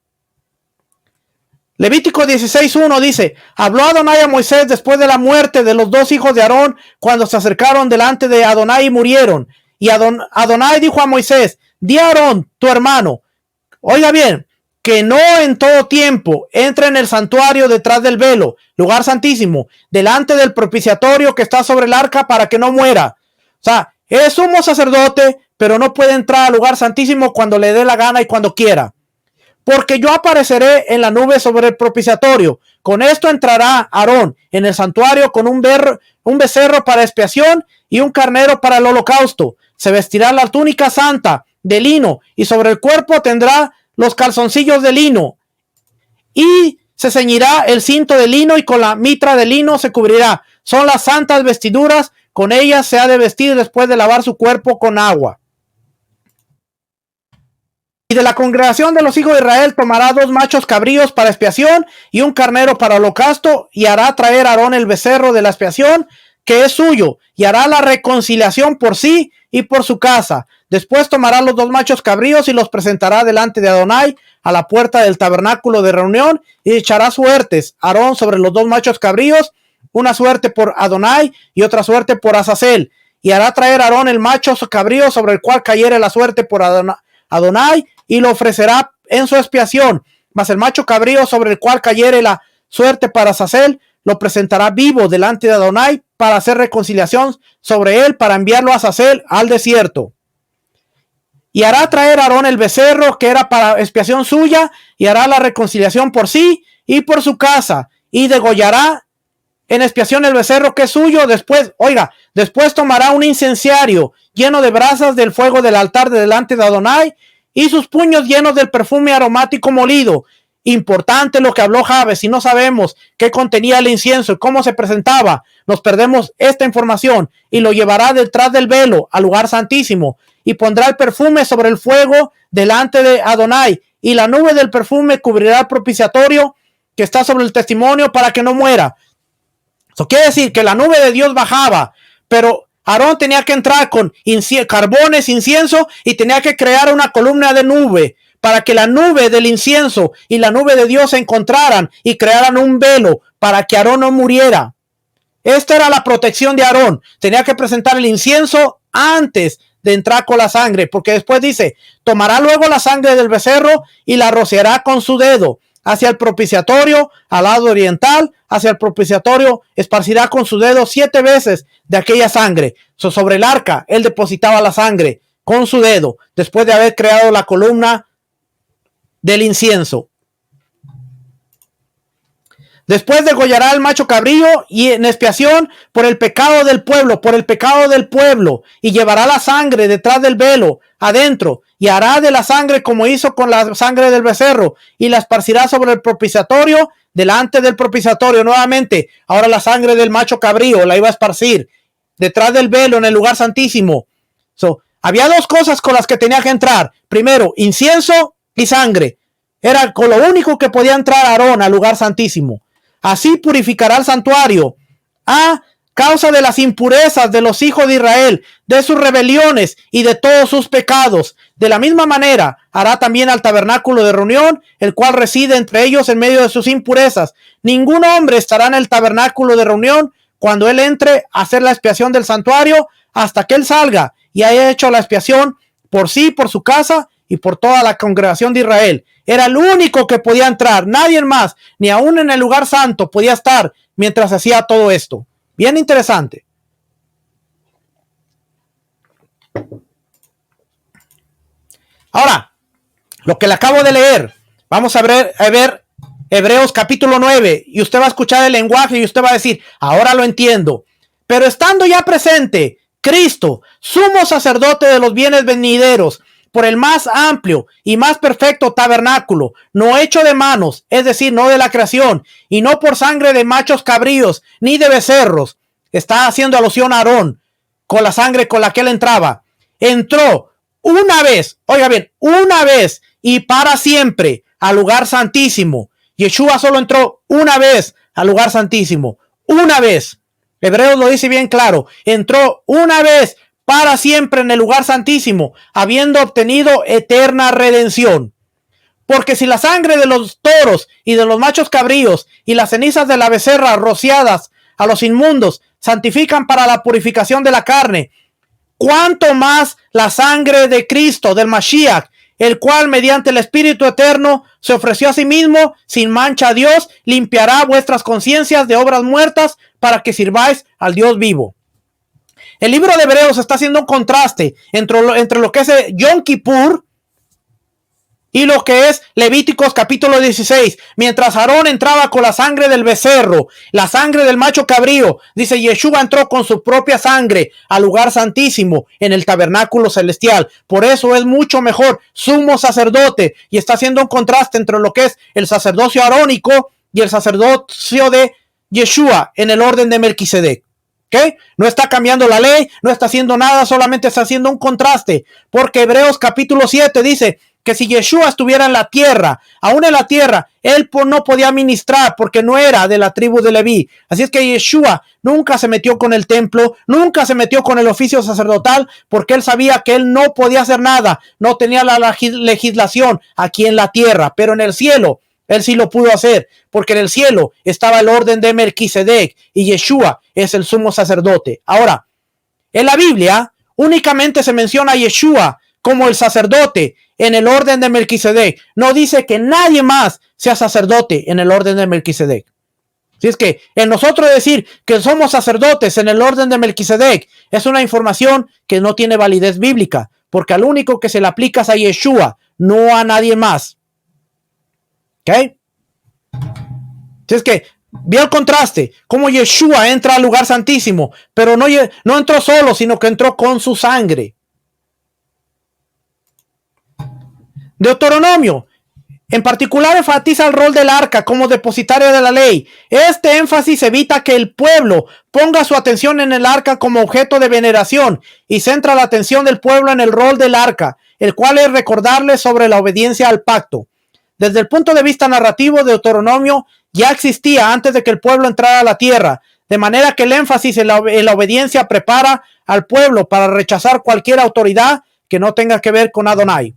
Levítico 16:1 dice: habló Adonai a Moisés después de la muerte de los dos hijos de Aarón, cuando se acercaron delante de Adonai y murieron. Y Adonai dijo a Moisés: di a Aarón, tu hermano, oiga bien, que no en todo tiempo entre en el santuario detrás del velo, lugar santísimo, delante del propiciatorio que está sobre el arca, para que no muera. O sea, es sumo sacerdote, pero no puede entrar al lugar santísimo cuando le dé la gana y cuando quiera. Porque yo apareceré en la nube sobre el propiciatorio. Con esto entrará Aarón en el santuario con un becerro para expiación y un carnero para el holocausto. Se vestirá la túnica santa de lino y sobre el cuerpo tendrá los calzoncillos de lino. Y se ceñirá el cinto de lino y con la mitra de lino se cubrirá. Son las santas vestiduras, con ellas se ha de vestir después de lavar su cuerpo con agua. Y de la congregación de los hijos de Israel tomará 2 machos cabríos para expiación y un carnero para holocausto, y hará traer a Aarón el becerro de la expiación, que es suyo, y hará la reconciliación por sí y por su casa. Después tomará los 2 machos cabríos y los presentará delante de Adonai a la puerta del tabernáculo de reunión, y echará suertes Aarón sobre los 2 machos cabríos, una suerte por Adonai y otra suerte por Azazel, y hará traer a Aarón el macho cabrío sobre el cual cayere la suerte por Adonai, y lo ofrecerá en su expiación. Mas el macho cabrío sobre el cual cayere la suerte para Azazel, lo presentará vivo delante de Adonai para hacer reconciliación sobre él, para enviarlo a Azazel al desierto. Y hará traer a Aarón el becerro que era para expiación suya, y hará la reconciliación por sí y por su casa, y degollará en expiación el becerro que es suyo. Después tomará un incenciario lleno de brasas del fuego del altar de delante de Adonai, y sus puños llenos del perfume aromático molido. Importante lo que habló Jabes. Si no sabemos qué contenía el incienso y cómo se presentaba, nos perdemos esta información. Y lo llevará detrás del velo al lugar santísimo, y pondrá el perfume sobre el fuego delante de Adonai, y la nube del perfume cubrirá el propiciatorio que está sobre el testimonio para que no muera. Eso quiere decir que la nube de Dios bajaba, pero Aarón tenía que entrar con carbones, incienso, y tenía que crear una columna de nube para que la nube del incienso y la nube de Dios se encontraran y crearan un velo para que Aarón no muriera. Esta era la protección de Aarón. Tenía que presentar el incienso antes de entrar con la sangre, porque después dice: tomará luego la sangre del becerro y la rociará con su dedo hacia el propiciatorio al lado oriental, hacia el propiciatorio esparcirá con su dedo 7 veces de aquella sangre. Sobre el arca él depositaba la sangre con su dedo después de haber creado la columna del incienso. Después degollará al macho cabrío y en expiación por el pecado del pueblo, y llevará la sangre detrás del velo, adentro, y hará de la sangre como hizo con la sangre del becerro, y la esparcirá sobre el propiciatorio, delante del propiciatorio nuevamente. Ahora la sangre del macho cabrío la iba a esparcir detrás del velo en el lugar santísimo. Había dos cosas con las que tenía que entrar. Primero, incienso y sangre. Era con lo único que podía entrar Aarón al lugar santísimo. Así purificará el santuario a causa de las impurezas de los hijos de Israel, de sus rebeliones y de todos sus pecados. De la misma manera hará también al tabernáculo de reunión, el cual reside entre ellos en medio de sus impurezas. Ningún hombre estará en el tabernáculo de reunión cuando él entre a hacer la expiación del santuario, hasta que él salga y haya hecho la expiación por sí, por su casa y por toda la congregación de Israel. Era el único que podía entrar, nadie más, ni aún en el lugar santo podía estar mientras hacía todo esto. Bien interesante. Ahora, lo que le acabo de leer, vamos a ver Hebreos capítulo 9, y usted va a escuchar el lenguaje y usted va a decir, ahora lo entiendo. Pero estando ya presente Cristo, sumo sacerdote de los bienes venideros, por el más amplio y más perfecto tabernáculo, no hecho de manos, es decir, no de la creación, y no por sangre de machos cabríos, ni de becerros. Está haciendo alusión a Aarón, con la sangre con la que él entraba. Entró una vez, oiga bien, una vez y para siempre al lugar santísimo. Yeshua solo entró una vez al lugar santísimo, una vez. Hebreos lo dice bien claro, entró una vez para siempre en el lugar santísimo, habiendo obtenido eterna redención. Porque si la sangre de los toros y de los machos cabríos y las cenizas de la becerra rociadas a los inmundos santifican para la purificación de la carne, cuánto más la sangre de Cristo, del Mashiach, el cual mediante el Espíritu Eterno se ofreció a sí mismo sin mancha a Dios, limpiará vuestras conciencias de obras muertas para que sirváis al Dios vivo. El libro de Hebreos está haciendo un contraste entre lo que es Yom Kippur y lo que es Levíticos capítulo 16. Mientras Aarón entraba con la sangre del becerro, la sangre del macho cabrío, dice Yeshua entró con su propia sangre al lugar santísimo en el tabernáculo celestial. Por eso es mucho mejor sumo sacerdote, y está haciendo un contraste entre lo que es el sacerdocio arónico y el sacerdocio de Yeshua en el orden de Melquisedec. ¿Okay? No está cambiando la ley, no está haciendo nada, solamente está haciendo un contraste, porque Hebreos capítulo 7 dice que si Yeshua estuviera en la tierra, aún en la tierra, él no podía ministrar porque no era de la tribu de Leví. Así es que Yeshua nunca se metió con el templo, nunca se metió con el oficio sacerdotal, porque él sabía que él no podía hacer nada, no tenía la legislación aquí en la tierra, pero en el cielo él sí lo pudo hacer, porque en el cielo estaba el orden de Melquisedec y Yeshua es el sumo sacerdote. Ahora, en la Biblia únicamente se menciona a Yeshua como el sacerdote en el orden de Melquisedec. No dice que nadie más sea sacerdote en el orden de Melquisedec. Si es que en nosotros decir que somos sacerdotes en el orden de Melquisedec es una información que no tiene validez bíblica, porque al único que se le aplica es a Yeshua, no a nadie más. ¿Ok? Si es que vio el contraste, como Yeshua entra al lugar santísimo, pero no entró solo, sino que entró con su sangre. Deuteronomio, en particular, enfatiza el rol del arca como depositaria de la ley. Este énfasis evita que el pueblo ponga su atención en el arca como objeto de veneración y centra la atención del pueblo en el rol del arca, el cual es recordarles sobre la obediencia al pacto. Desde el punto de vista narrativo, Deuteronomio ya existía antes de que el pueblo entrara a la tierra, de manera que el énfasis en la obediencia prepara al pueblo para rechazar cualquier autoridad que no tenga que ver con Adonai.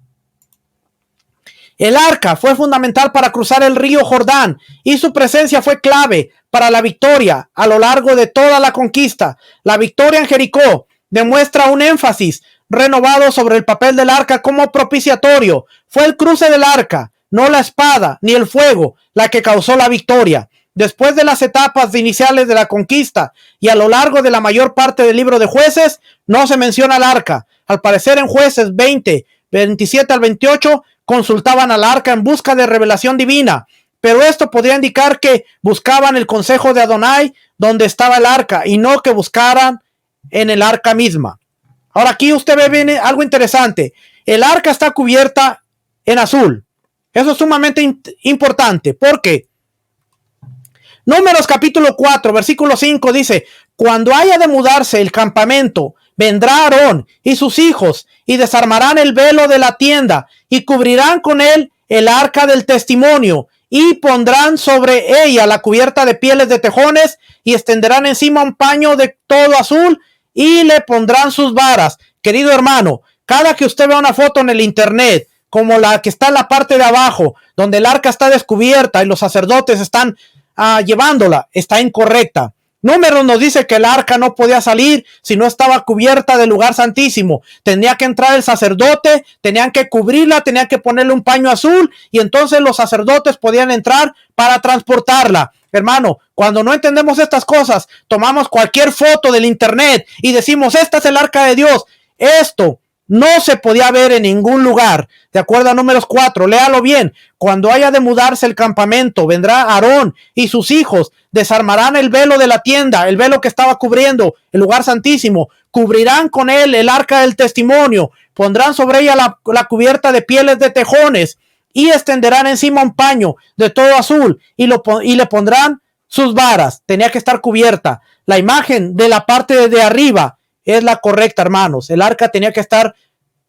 El arca fue fundamental para cruzar el río Jordán y su presencia fue clave para la victoria a lo largo de toda la conquista. La victoria en Jericó demuestra un énfasis renovado sobre el papel del arca como propiciatorio. Fue el cruce del arca, no la espada ni el fuego, la que causó la victoria. Después de las etapas iniciales de la conquista y a lo largo de la mayor parte del libro de Jueces, no se menciona el arca. Al parecer en Jueces 20, 27 al 28, consultaban al arca en busca de revelación divina, pero esto podría indicar que buscaban el consejo de Adonai donde estaba el arca y no que buscaran en el arca misma. Ahora aquí usted ve bien algo interesante. El arca está cubierta en azul. Eso es sumamente importante porque Números capítulo 4, versículo 5 dice: cuando haya de mudarse el campamento, vendrá Aarón y sus hijos y desarmarán el velo de la tienda y cubrirán con él el arca del testimonio y pondrán sobre ella la cubierta de pieles de tejones y extenderán encima un paño de todo azul y le pondrán sus varas. Querido hermano, cada que usted vea una foto en el internet, como la que está en la parte de abajo, donde el arca está descubierta y los sacerdotes están llevándola, está incorrecta. Números nos dice que el arca no podía salir si no estaba cubierta del lugar santísimo. Tenía que entrar el sacerdote, tenían que cubrirla, tenían que ponerle un paño azul y entonces los sacerdotes podían entrar para transportarla. Hermano, cuando no entendemos estas cosas, tomamos cualquier foto del internet y decimos, esta es el arca de Dios. Esto no se podía ver en ningún lugar. De acuerdo a Números 4, léalo bien. Cuando haya de mudarse el campamento, vendrá Aarón y sus hijos, desarmarán el velo de la tienda, el velo que estaba cubriendo el lugar santísimo, cubrirán con él el arca del testimonio, pondrán sobre ella la cubierta de pieles de tejones y extenderán encima un paño de todo azul y le pondrán sus varas. Tenía que estar cubierta. La imagen de la parte de arriba es la correcta, hermanos. El arca tenía que estar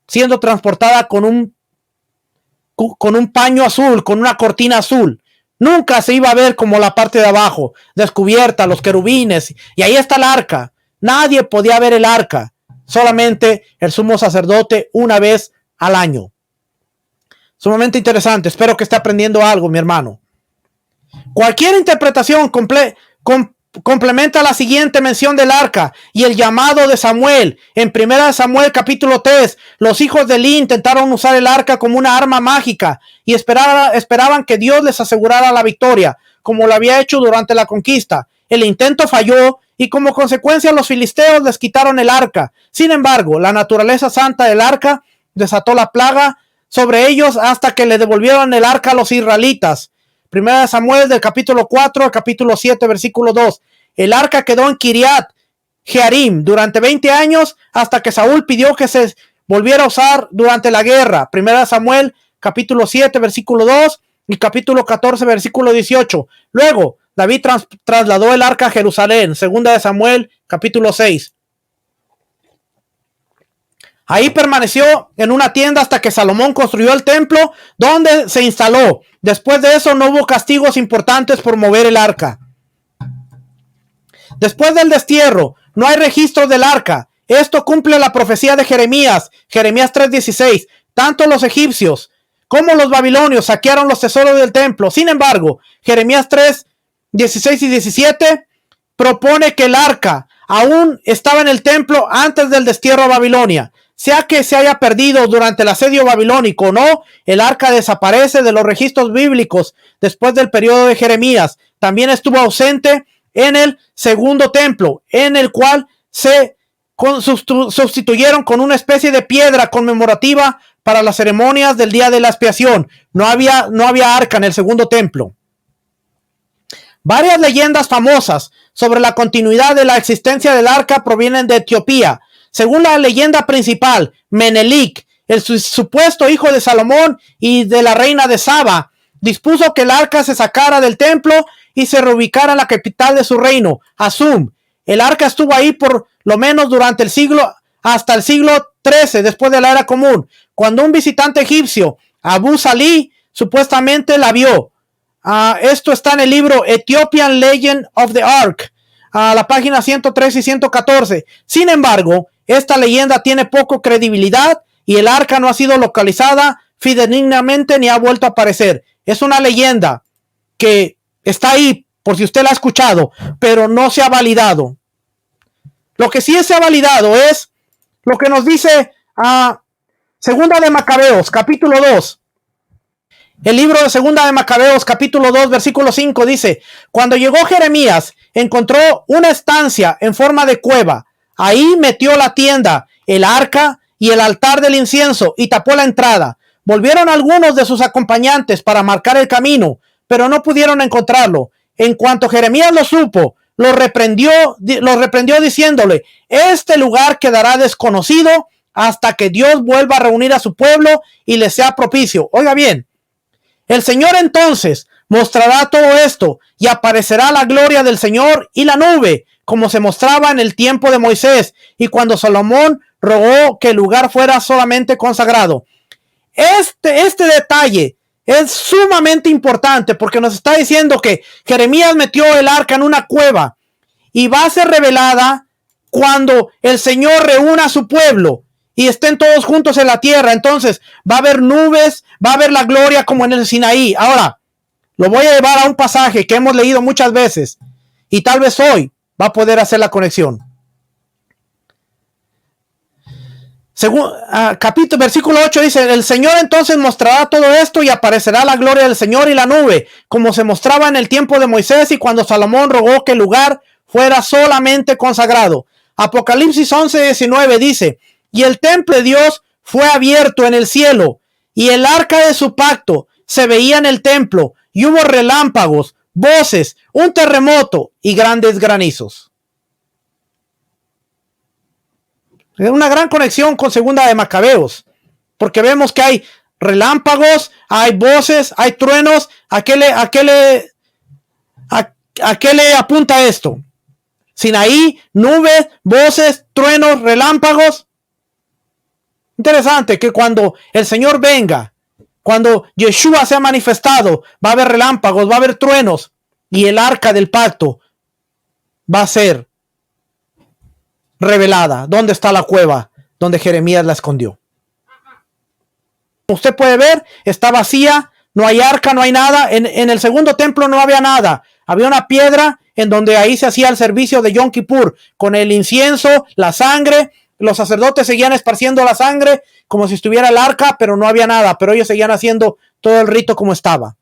siendo transportada con un paño azul, con una cortina azul. Nunca se iba a ver como la parte de abajo, descubierta, los querubines, y ahí está el arca. Nadie podía ver el arca, solamente el sumo sacerdote una vez al año. Sumamente interesante, espero que esté aprendiendo algo, mi hermano. Cualquier interpretación complementa la siguiente mención del arca y el llamado de Samuel. En 1 Samuel capítulo 3, los hijos de Eli intentaron usar el arca como una arma mágica y esperaban que Dios les asegurara la victoria, como lo había hecho durante la conquista. El intento falló y como consecuencia los filisteos les quitaron el arca. Sin embargo, la naturaleza santa del arca desató la plaga sobre ellos hasta que le devolvieron el arca a los israelitas. 1 Samuel del capítulo 4 al capítulo 7, versículo 2. El arca quedó en Kiriat Jearim durante 20 años hasta que Saúl pidió que se volviera a usar durante la guerra. 1 Samuel capítulo 7, versículo 2 y capítulo 14, versículo 18. Luego, David trasladó el arca a Jerusalén. 2 Samuel capítulo 6. Ahí permaneció en una tienda hasta que Salomón construyó el templo donde se instaló. Después de eso no hubo castigos importantes por mover el arca. Después del destierro, no hay registro del arca. Esto cumple la profecía de Jeremías 3:16. Tanto los egipcios como los babilonios saquearon los tesoros del templo. Sin embargo, Jeremías 3:16 y 17 propone que el arca aún estaba en el templo antes del destierro a Babilonia. Sea que se haya perdido durante el asedio babilónico o no, el arca desaparece de los registros bíblicos después del periodo de Jeremías. También estuvo ausente en el segundo templo, en el cual se sustituyeron con una especie de piedra conmemorativa para las ceremonias del día de la expiación. No había arca en el segundo templo. Varias leyendas famosas sobre la continuidad de la existencia del arca provienen de Etiopía. Según la leyenda principal, Menelik, el supuesto hijo de Salomón y de la reina de Saba, dispuso que el arca se sacara del templo y se reubicara en la capital de su reino, Asum. El arca estuvo ahí por lo menos durante hasta el siglo XIII, después de la era común, cuando un visitante egipcio, Abu Salih, supuestamente la vio. Esto está en el libro Ethiopian Legend of the Ark, a la página 103 y 114. Sin embargo, esta leyenda tiene poco credibilidad y el arca no ha sido localizada fidedignamente ni ha vuelto a aparecer. Es una leyenda que está ahí por si usted la ha escuchado, pero no se ha validado. Lo que sí se ha validado es lo que nos dice Segunda de Macabeos, capítulo 2. El libro de Segunda de Macabeos, capítulo 2, versículo 5 dice: cuando llegó Jeremías, encontró una estancia en forma de cueva. Ahí metió la tienda, el arca y el altar del incienso y tapó la entrada. Volvieron algunos de sus acompañantes para marcar el camino, pero no pudieron encontrarlo. En cuanto Jeremías lo supo, lo reprendió diciéndole: este lugar quedará desconocido hasta que Dios vuelva a reunir a su pueblo y le sea propicio. Oiga bien, el Señor entonces mostrará todo esto y aparecerá la gloria del Señor y la nube, como se mostraba en el tiempo de Moisés y cuando Salomón rogó que el lugar fuera solamente consagrado. Este detalle es sumamente importante porque nos está diciendo que Jeremías metió el arca en una cueva y va a ser revelada cuando el Señor reúna a su pueblo y estén todos juntos en la tierra. Entonces va a haber nubes, va a haber la gloria como en el Sinaí. Ahora, lo voy a llevar a un pasaje que hemos leído muchas veces y tal vez hoy va a poder hacer la conexión. Versículo 8 dice: el Señor entonces mostrará todo esto y aparecerá la gloria del Señor y la nube, como se mostraba en el tiempo de Moisés y cuando Salomón rogó que el lugar fuera solamente consagrado. Apocalipsis 11:19 dice: y el templo de Dios fue abierto en el cielo, y el arca de su pacto se veía en el templo, y hubo relámpagos, voces, un terremoto y grandes granizos. Es una gran conexión con Segunda de Macabeos, porque vemos que hay relámpagos, hay voces, hay truenos. ¿A qué le apunta esto? Sinaí, nubes, voces, truenos, relámpagos. Interesante que cuando el Señor venga, cuando Yeshua sea manifestado, va a haber relámpagos, va a haber truenos, y el arca del pacto va a ser revelada. ¿Dónde está la cueva donde Jeremías la escondió? Usted puede ver, está vacía, no hay arca, no hay nada. En el segundo templo no había nada. Había una piedra en donde ahí se hacía el servicio de Yom Kippur, con el incienso, la sangre. Los sacerdotes seguían esparciendo la sangre como si estuviera el arca, pero no había nada. Pero ellos seguían haciendo todo el rito como estaba.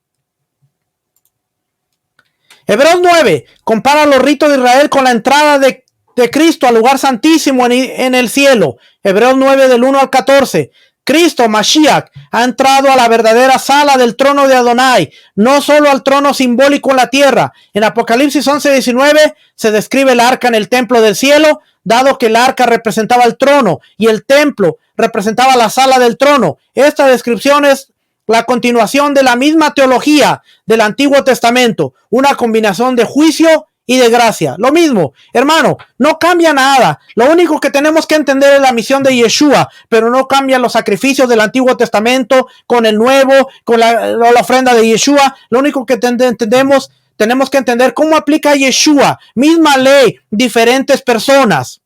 Hebreos 9 compara los ritos de Israel con la entrada de Cristo al lugar santísimo en el cielo. Hebreos 9 del 1 al 14. Cristo, Mashiach, ha entrado a la verdadera sala del trono de Adonai, no solo al trono simbólico en la tierra. En Apocalipsis 11:19 se describe el arca en el templo del cielo, dado que el arca representaba el trono y el templo representaba la sala del trono. Esta descripción es la continuación de la misma teología del Antiguo Testamento, una combinación de juicio y de gracia. Lo mismo, hermano, no cambia nada. Lo único que tenemos que entender es la misión de Yeshua, pero no cambian los sacrificios del Antiguo Testamento con el Nuevo, con la ofrenda de Yeshua. Lo único que tenemos que entender cómo aplica Yeshua. Misma ley, diferentes personas.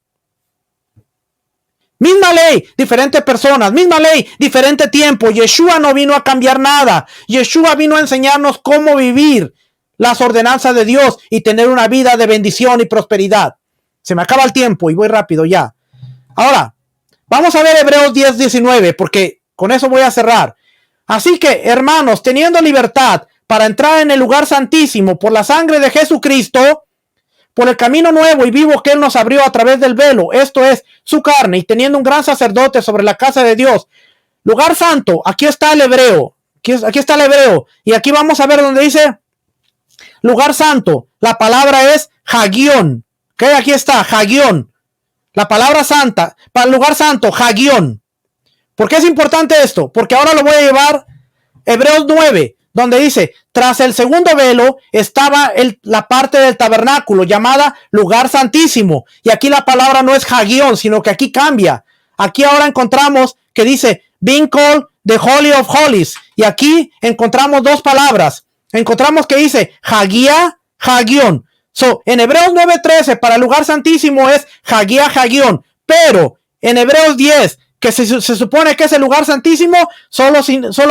Misma ley, diferentes personas. Misma ley, diferente tiempo. Yeshua no vino a cambiar nada. Yeshua vino a enseñarnos cómo vivir las ordenanzas de Dios y tener una vida de bendición y prosperidad. Se me acaba el tiempo y voy rápido ya. Ahora, vamos a ver Hebreos 10:19, porque con eso voy a cerrar. Así que, hermanos, teniendo libertad para entrar en el lugar santísimo por la sangre de Jesucristo, por el camino nuevo y vivo que Él nos abrió a través del velo, esto es, su carne, y teniendo un gran sacerdote sobre la casa de Dios, lugar santo, aquí está el hebreo, aquí está el hebreo, y aquí vamos a ver donde dice lugar santo. La palabra es Hagión. ¿Ok? Aquí está, Hagión. La palabra santa, para el lugar santo, Hagión. ¿Por qué es importante esto? Porque ahora lo voy a llevar Hebreos 9, donde dice, tras el segundo velo estaba la parte del tabernáculo llamada lugar santísimo. Y aquí la palabra no es Hagión, sino que aquí cambia. Aquí ahora encontramos que dice, being called the Holy of Holies. Y aquí encontramos dos palabras. Encontramos que dice Hagia, Hagión. En Hebreos 9:13 para el lugar santísimo es Hagia, Hagión. Pero en Hebreos 10, que se supone que es el lugar santísimo, solo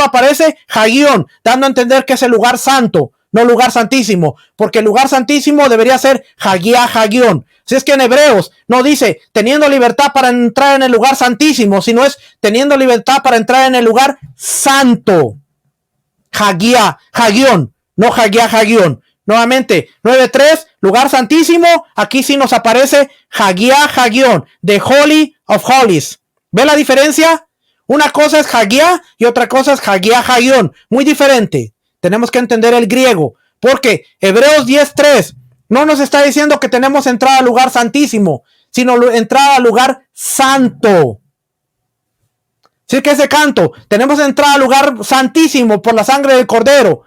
aparece Hagión, dando a entender que es el lugar santo, no lugar santísimo. Porque el lugar santísimo debería ser Hagia, Hagión. Si es que en Hebreos no dice teniendo libertad para entrar en el lugar santísimo, sino es teniendo libertad para entrar en el lugar santo. Hagia, Hagión, no Hagia, Hagión. Nuevamente, 9:3, lugar santísimo. Aquí sí nos aparece Hagia, Hagión, the Holy of Holies. ¿Ve la diferencia? Una cosa es Hagia y otra cosa es Hagia, Hagión. Muy diferente. tenemos que entender el griego, porque Hebreos 10:3 no nos está diciendo que tenemos entrada al lugar santísimo, sino entrada al lugar santo. Así que ese canto, tenemos entrada al lugar santísimo por la sangre del Cordero,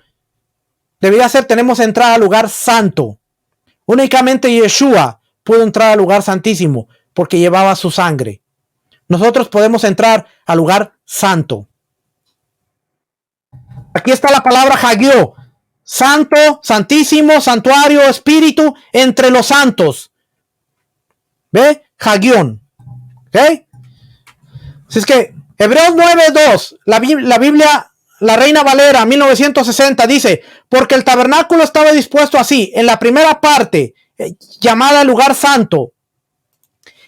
debería ser tenemos entrada al lugar santo. Únicamente Yeshua pudo entrar al lugar santísimo porque llevaba su sangre. Nosotros podemos entrar al lugar santo. Aquí está la palabra Hagió, santo, santísimo, santuario, espíritu, entre los santos. ¿Ve? Hagión. ¿Ok? Así es que Hebreos 9:2, la Biblia, la Reina Valera 1960 dice, porque el tabernáculo estaba dispuesto así, en la primera parte, llamada lugar santo,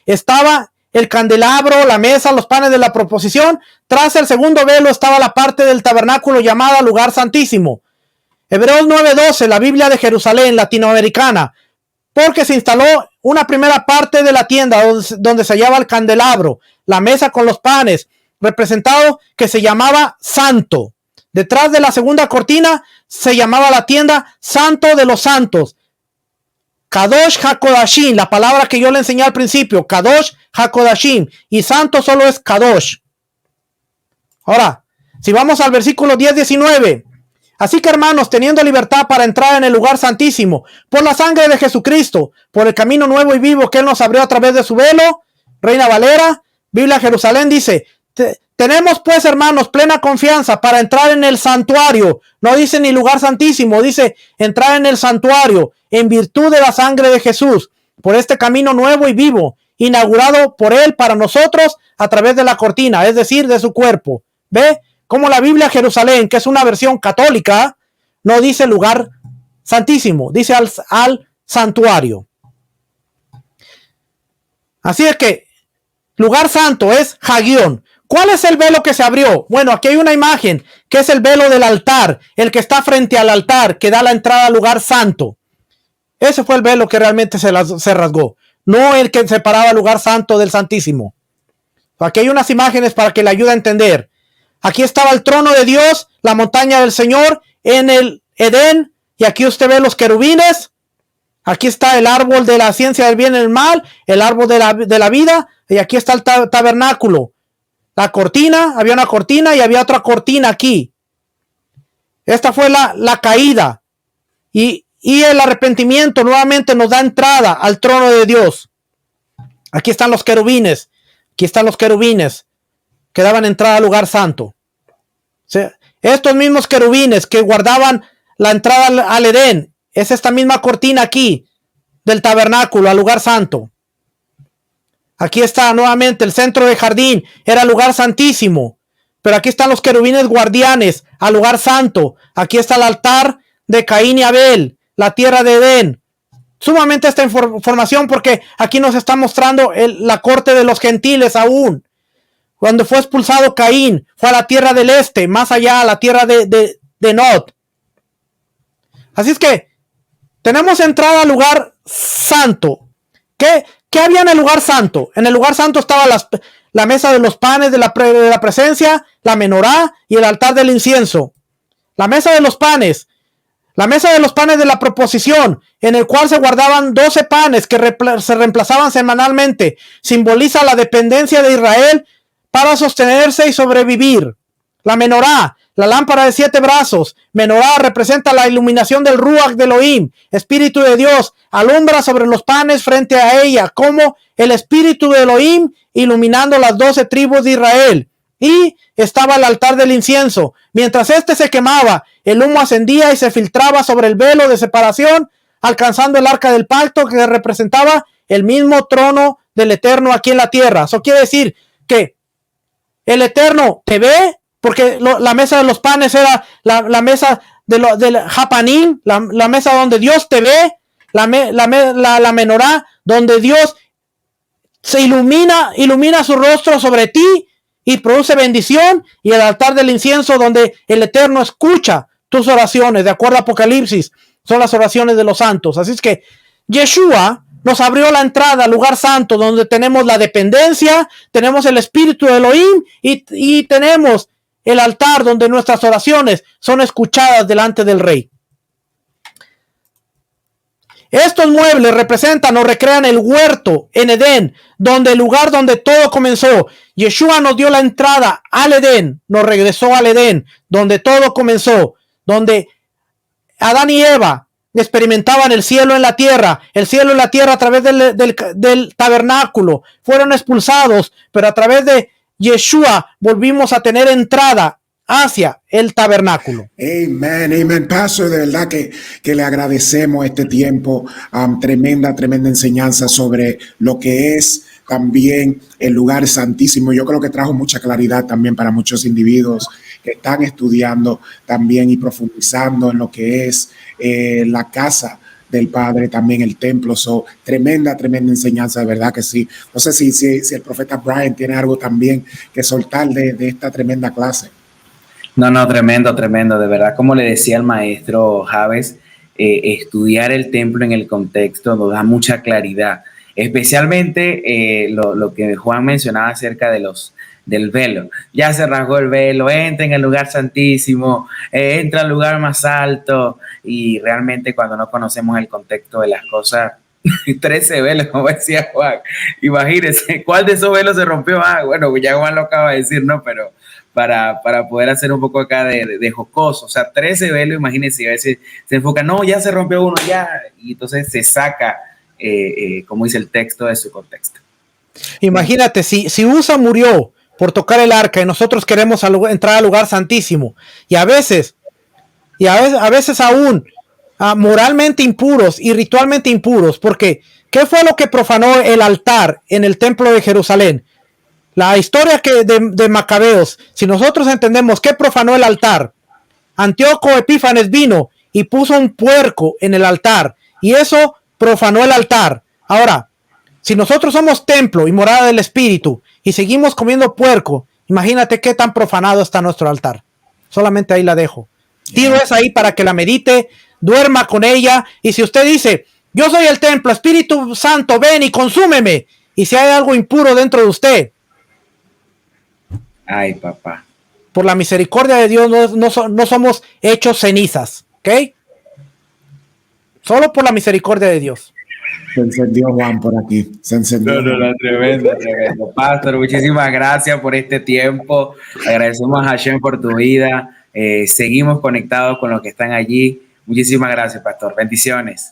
estaba el candelabro, la mesa, los panes de la proposición. Tras el segundo velo estaba la parte del tabernáculo llamada lugar santísimo. Hebreos 9:12, la Biblia de Jerusalén latinoamericana, porque se instaló una primera parte de la tienda donde se hallaba el candelabro, la mesa con los panes, representado que se llamaba santo. Detrás de la segunda cortina se llamaba la tienda santo de los santos. Kadosh HaKodashim, la palabra que yo le enseñé al principio, Kadosh HaKodashim, y santo solo es Kadosh. Ahora, si vamos al versículo 10-19, así que hermanos, teniendo libertad para entrar en el lugar santísimo, por la sangre de Jesucristo, por el camino nuevo y vivo que Él nos abrió a través de su velo, Reina Valera, Biblia Jerusalén dice, tenemos pues hermanos plena confianza para entrar en el santuario. No dice ni lugar santísimo, dice entrar en el santuario en virtud de la sangre de Jesús, por este camino nuevo y vivo, inaugurado por Él para nosotros a través de la cortina, es decir, de su cuerpo. ¿Ve? Como la Biblia Jerusalén, que es una versión católica, no dice lugar santísimo, dice al santuario. Así es que lugar santo es Hagión. ¿Cuál es el velo que se abrió? Bueno, aquí hay una imagen que es el velo del altar, el que está frente al altar, que da la entrada al lugar santo. Ese fue el velo que realmente se rasgó, no el que separaba el lugar santo del santísimo. Aquí hay unas imágenes para que le ayude a entender. Aquí estaba el trono de Dios, la montaña del Señor en el Edén, y aquí usted ve los querubines. Aquí está el árbol de la ciencia del bien y el mal, el árbol de la vida, y aquí está el tabernáculo. La cortina, había una cortina y había otra cortina aquí. Esta fue la caída. Y el arrepentimiento nuevamente nos da entrada al trono de Dios. Aquí están los querubines. Aquí están los querubines que daban entrada al lugar santo. O sea, estos mismos querubines que guardaban la entrada al Edén, es esta misma cortina aquí del tabernáculo al lugar santo. Aquí está nuevamente el centro del jardín, era lugar santísimo. Pero aquí están los querubines guardianes al lugar santo. Aquí está el altar de Caín y Abel, la tierra de Edén. Sumamente esta información porque aquí nos está mostrando la corte de los gentiles aún. Cuando fue expulsado Caín, fue a la tierra del este, más allá, a la tierra de Nod. Así es que tenemos entrada al lugar santo. ¿Qué había en el lugar santo? En el lugar santo estaba la mesa de los panes de la presencia, la menorá y el altar del incienso. La mesa de los panes de la proposición, en el cual se guardaban 12 panes que se reemplazaban semanalmente, simboliza la dependencia de Israel para sostenerse y sobrevivir. La menorá, la lámpara de 7 brazos. Menorá representa la iluminación del Ruach de Elohim, Espíritu de Dios, alumbra sobre los panes frente a ella, como el Espíritu de Elohim iluminando las 12 tribus de Israel. Y estaba el altar del incienso. Mientras este se quemaba, el humo ascendía y se filtraba sobre el velo de separación, alcanzando el arca del pacto que representaba el mismo trono del Eterno aquí en la tierra. Eso quiere decir que el Eterno te ve, porque la mesa de los panes era la mesa del Hapanim, la mesa donde Dios te ve, la menorá, donde Dios se ilumina su rostro sobre ti y produce bendición, y el altar del incienso donde el Eterno escucha tus oraciones, de acuerdo a Apocalipsis, son las oraciones de los santos. Así es que Yeshua nos abrió la entrada al lugar santo, donde tenemos la dependencia, tenemos el Espíritu de Elohim y tenemos el altar donde nuestras oraciones son escuchadas delante del Rey. Estos muebles representan o recrean el huerto en Edén, donde el lugar donde todo comenzó. Yeshua nos dio la entrada al Edén, nos regresó al Edén, donde todo comenzó, donde Adán y Eva experimentaban el cielo en la tierra a través del tabernáculo. Fueron expulsados, pero a través de Yeshua volvimos a tener entrada hacia el tabernáculo. Amén. Pastor, de verdad que le agradecemos este tiempo. Tremenda enseñanza sobre lo que es también el lugar santísimo. Yo creo que trajo mucha claridad también para muchos individuos que están estudiando también y profundizando en lo que es la casa del Padre, también el templo. Tremenda enseñanza, de verdad que sí. No sé si el profeta Brian tiene algo también que soltar de esta tremenda clase. No, tremendo, de verdad, como le decía el maestro Javes, estudiar el templo en el contexto nos da mucha claridad, especialmente lo que Juan mencionaba acerca del velo. Ya se rasgó el velo, entra en el lugar santísimo, entra al lugar más alto, y realmente cuando no conocemos el contexto de las cosas, 13 velos, como decía Juan, imagínense, ¿cuál de esos velos se rompió? Bueno, ya Juan lo acaba de decir, ¿no? Pero para poder hacer un poco acá de jocoso, o sea, 13 velos, imagínense, a veces se enfoca, no, ya se rompió uno, ya, y entonces se saca, como dice el texto, de su contexto. Imagínate, si Usa murió por tocar el arca y nosotros queremos entrar al lugar santísimo, y a veces aún moralmente impuros y ritualmente impuros, porque ¿qué fue lo que profanó el altar en el templo de Jerusalén? La historia de Macabeos, si nosotros entendemos qué profanó el altar, Antíoco Epífanes vino y puso un puerco en el altar, y eso profanó el altar. Ahora, si nosotros somos templo y morada del Espíritu y seguimos comiendo puerco, imagínate qué tan profanado está nuestro altar. Solamente ahí la dejo. Tiro esa ahí para que la medite, duerma con ella, y si usted dice, yo soy el templo, Espíritu Santo, ven y consúmeme, y si hay algo impuro dentro de usted, ay, papá, por la misericordia de Dios no somos hechos cenizas, ¿ok? Solo por la misericordia de Dios. Se encendió Juan por aquí. Se encendió. No, tremendo. Pastor, muchísimas gracias por este tiempo. Agradecemos a Hashem por tu vida. Seguimos conectados con los que están allí. Muchísimas gracias, Pastor. Bendiciones.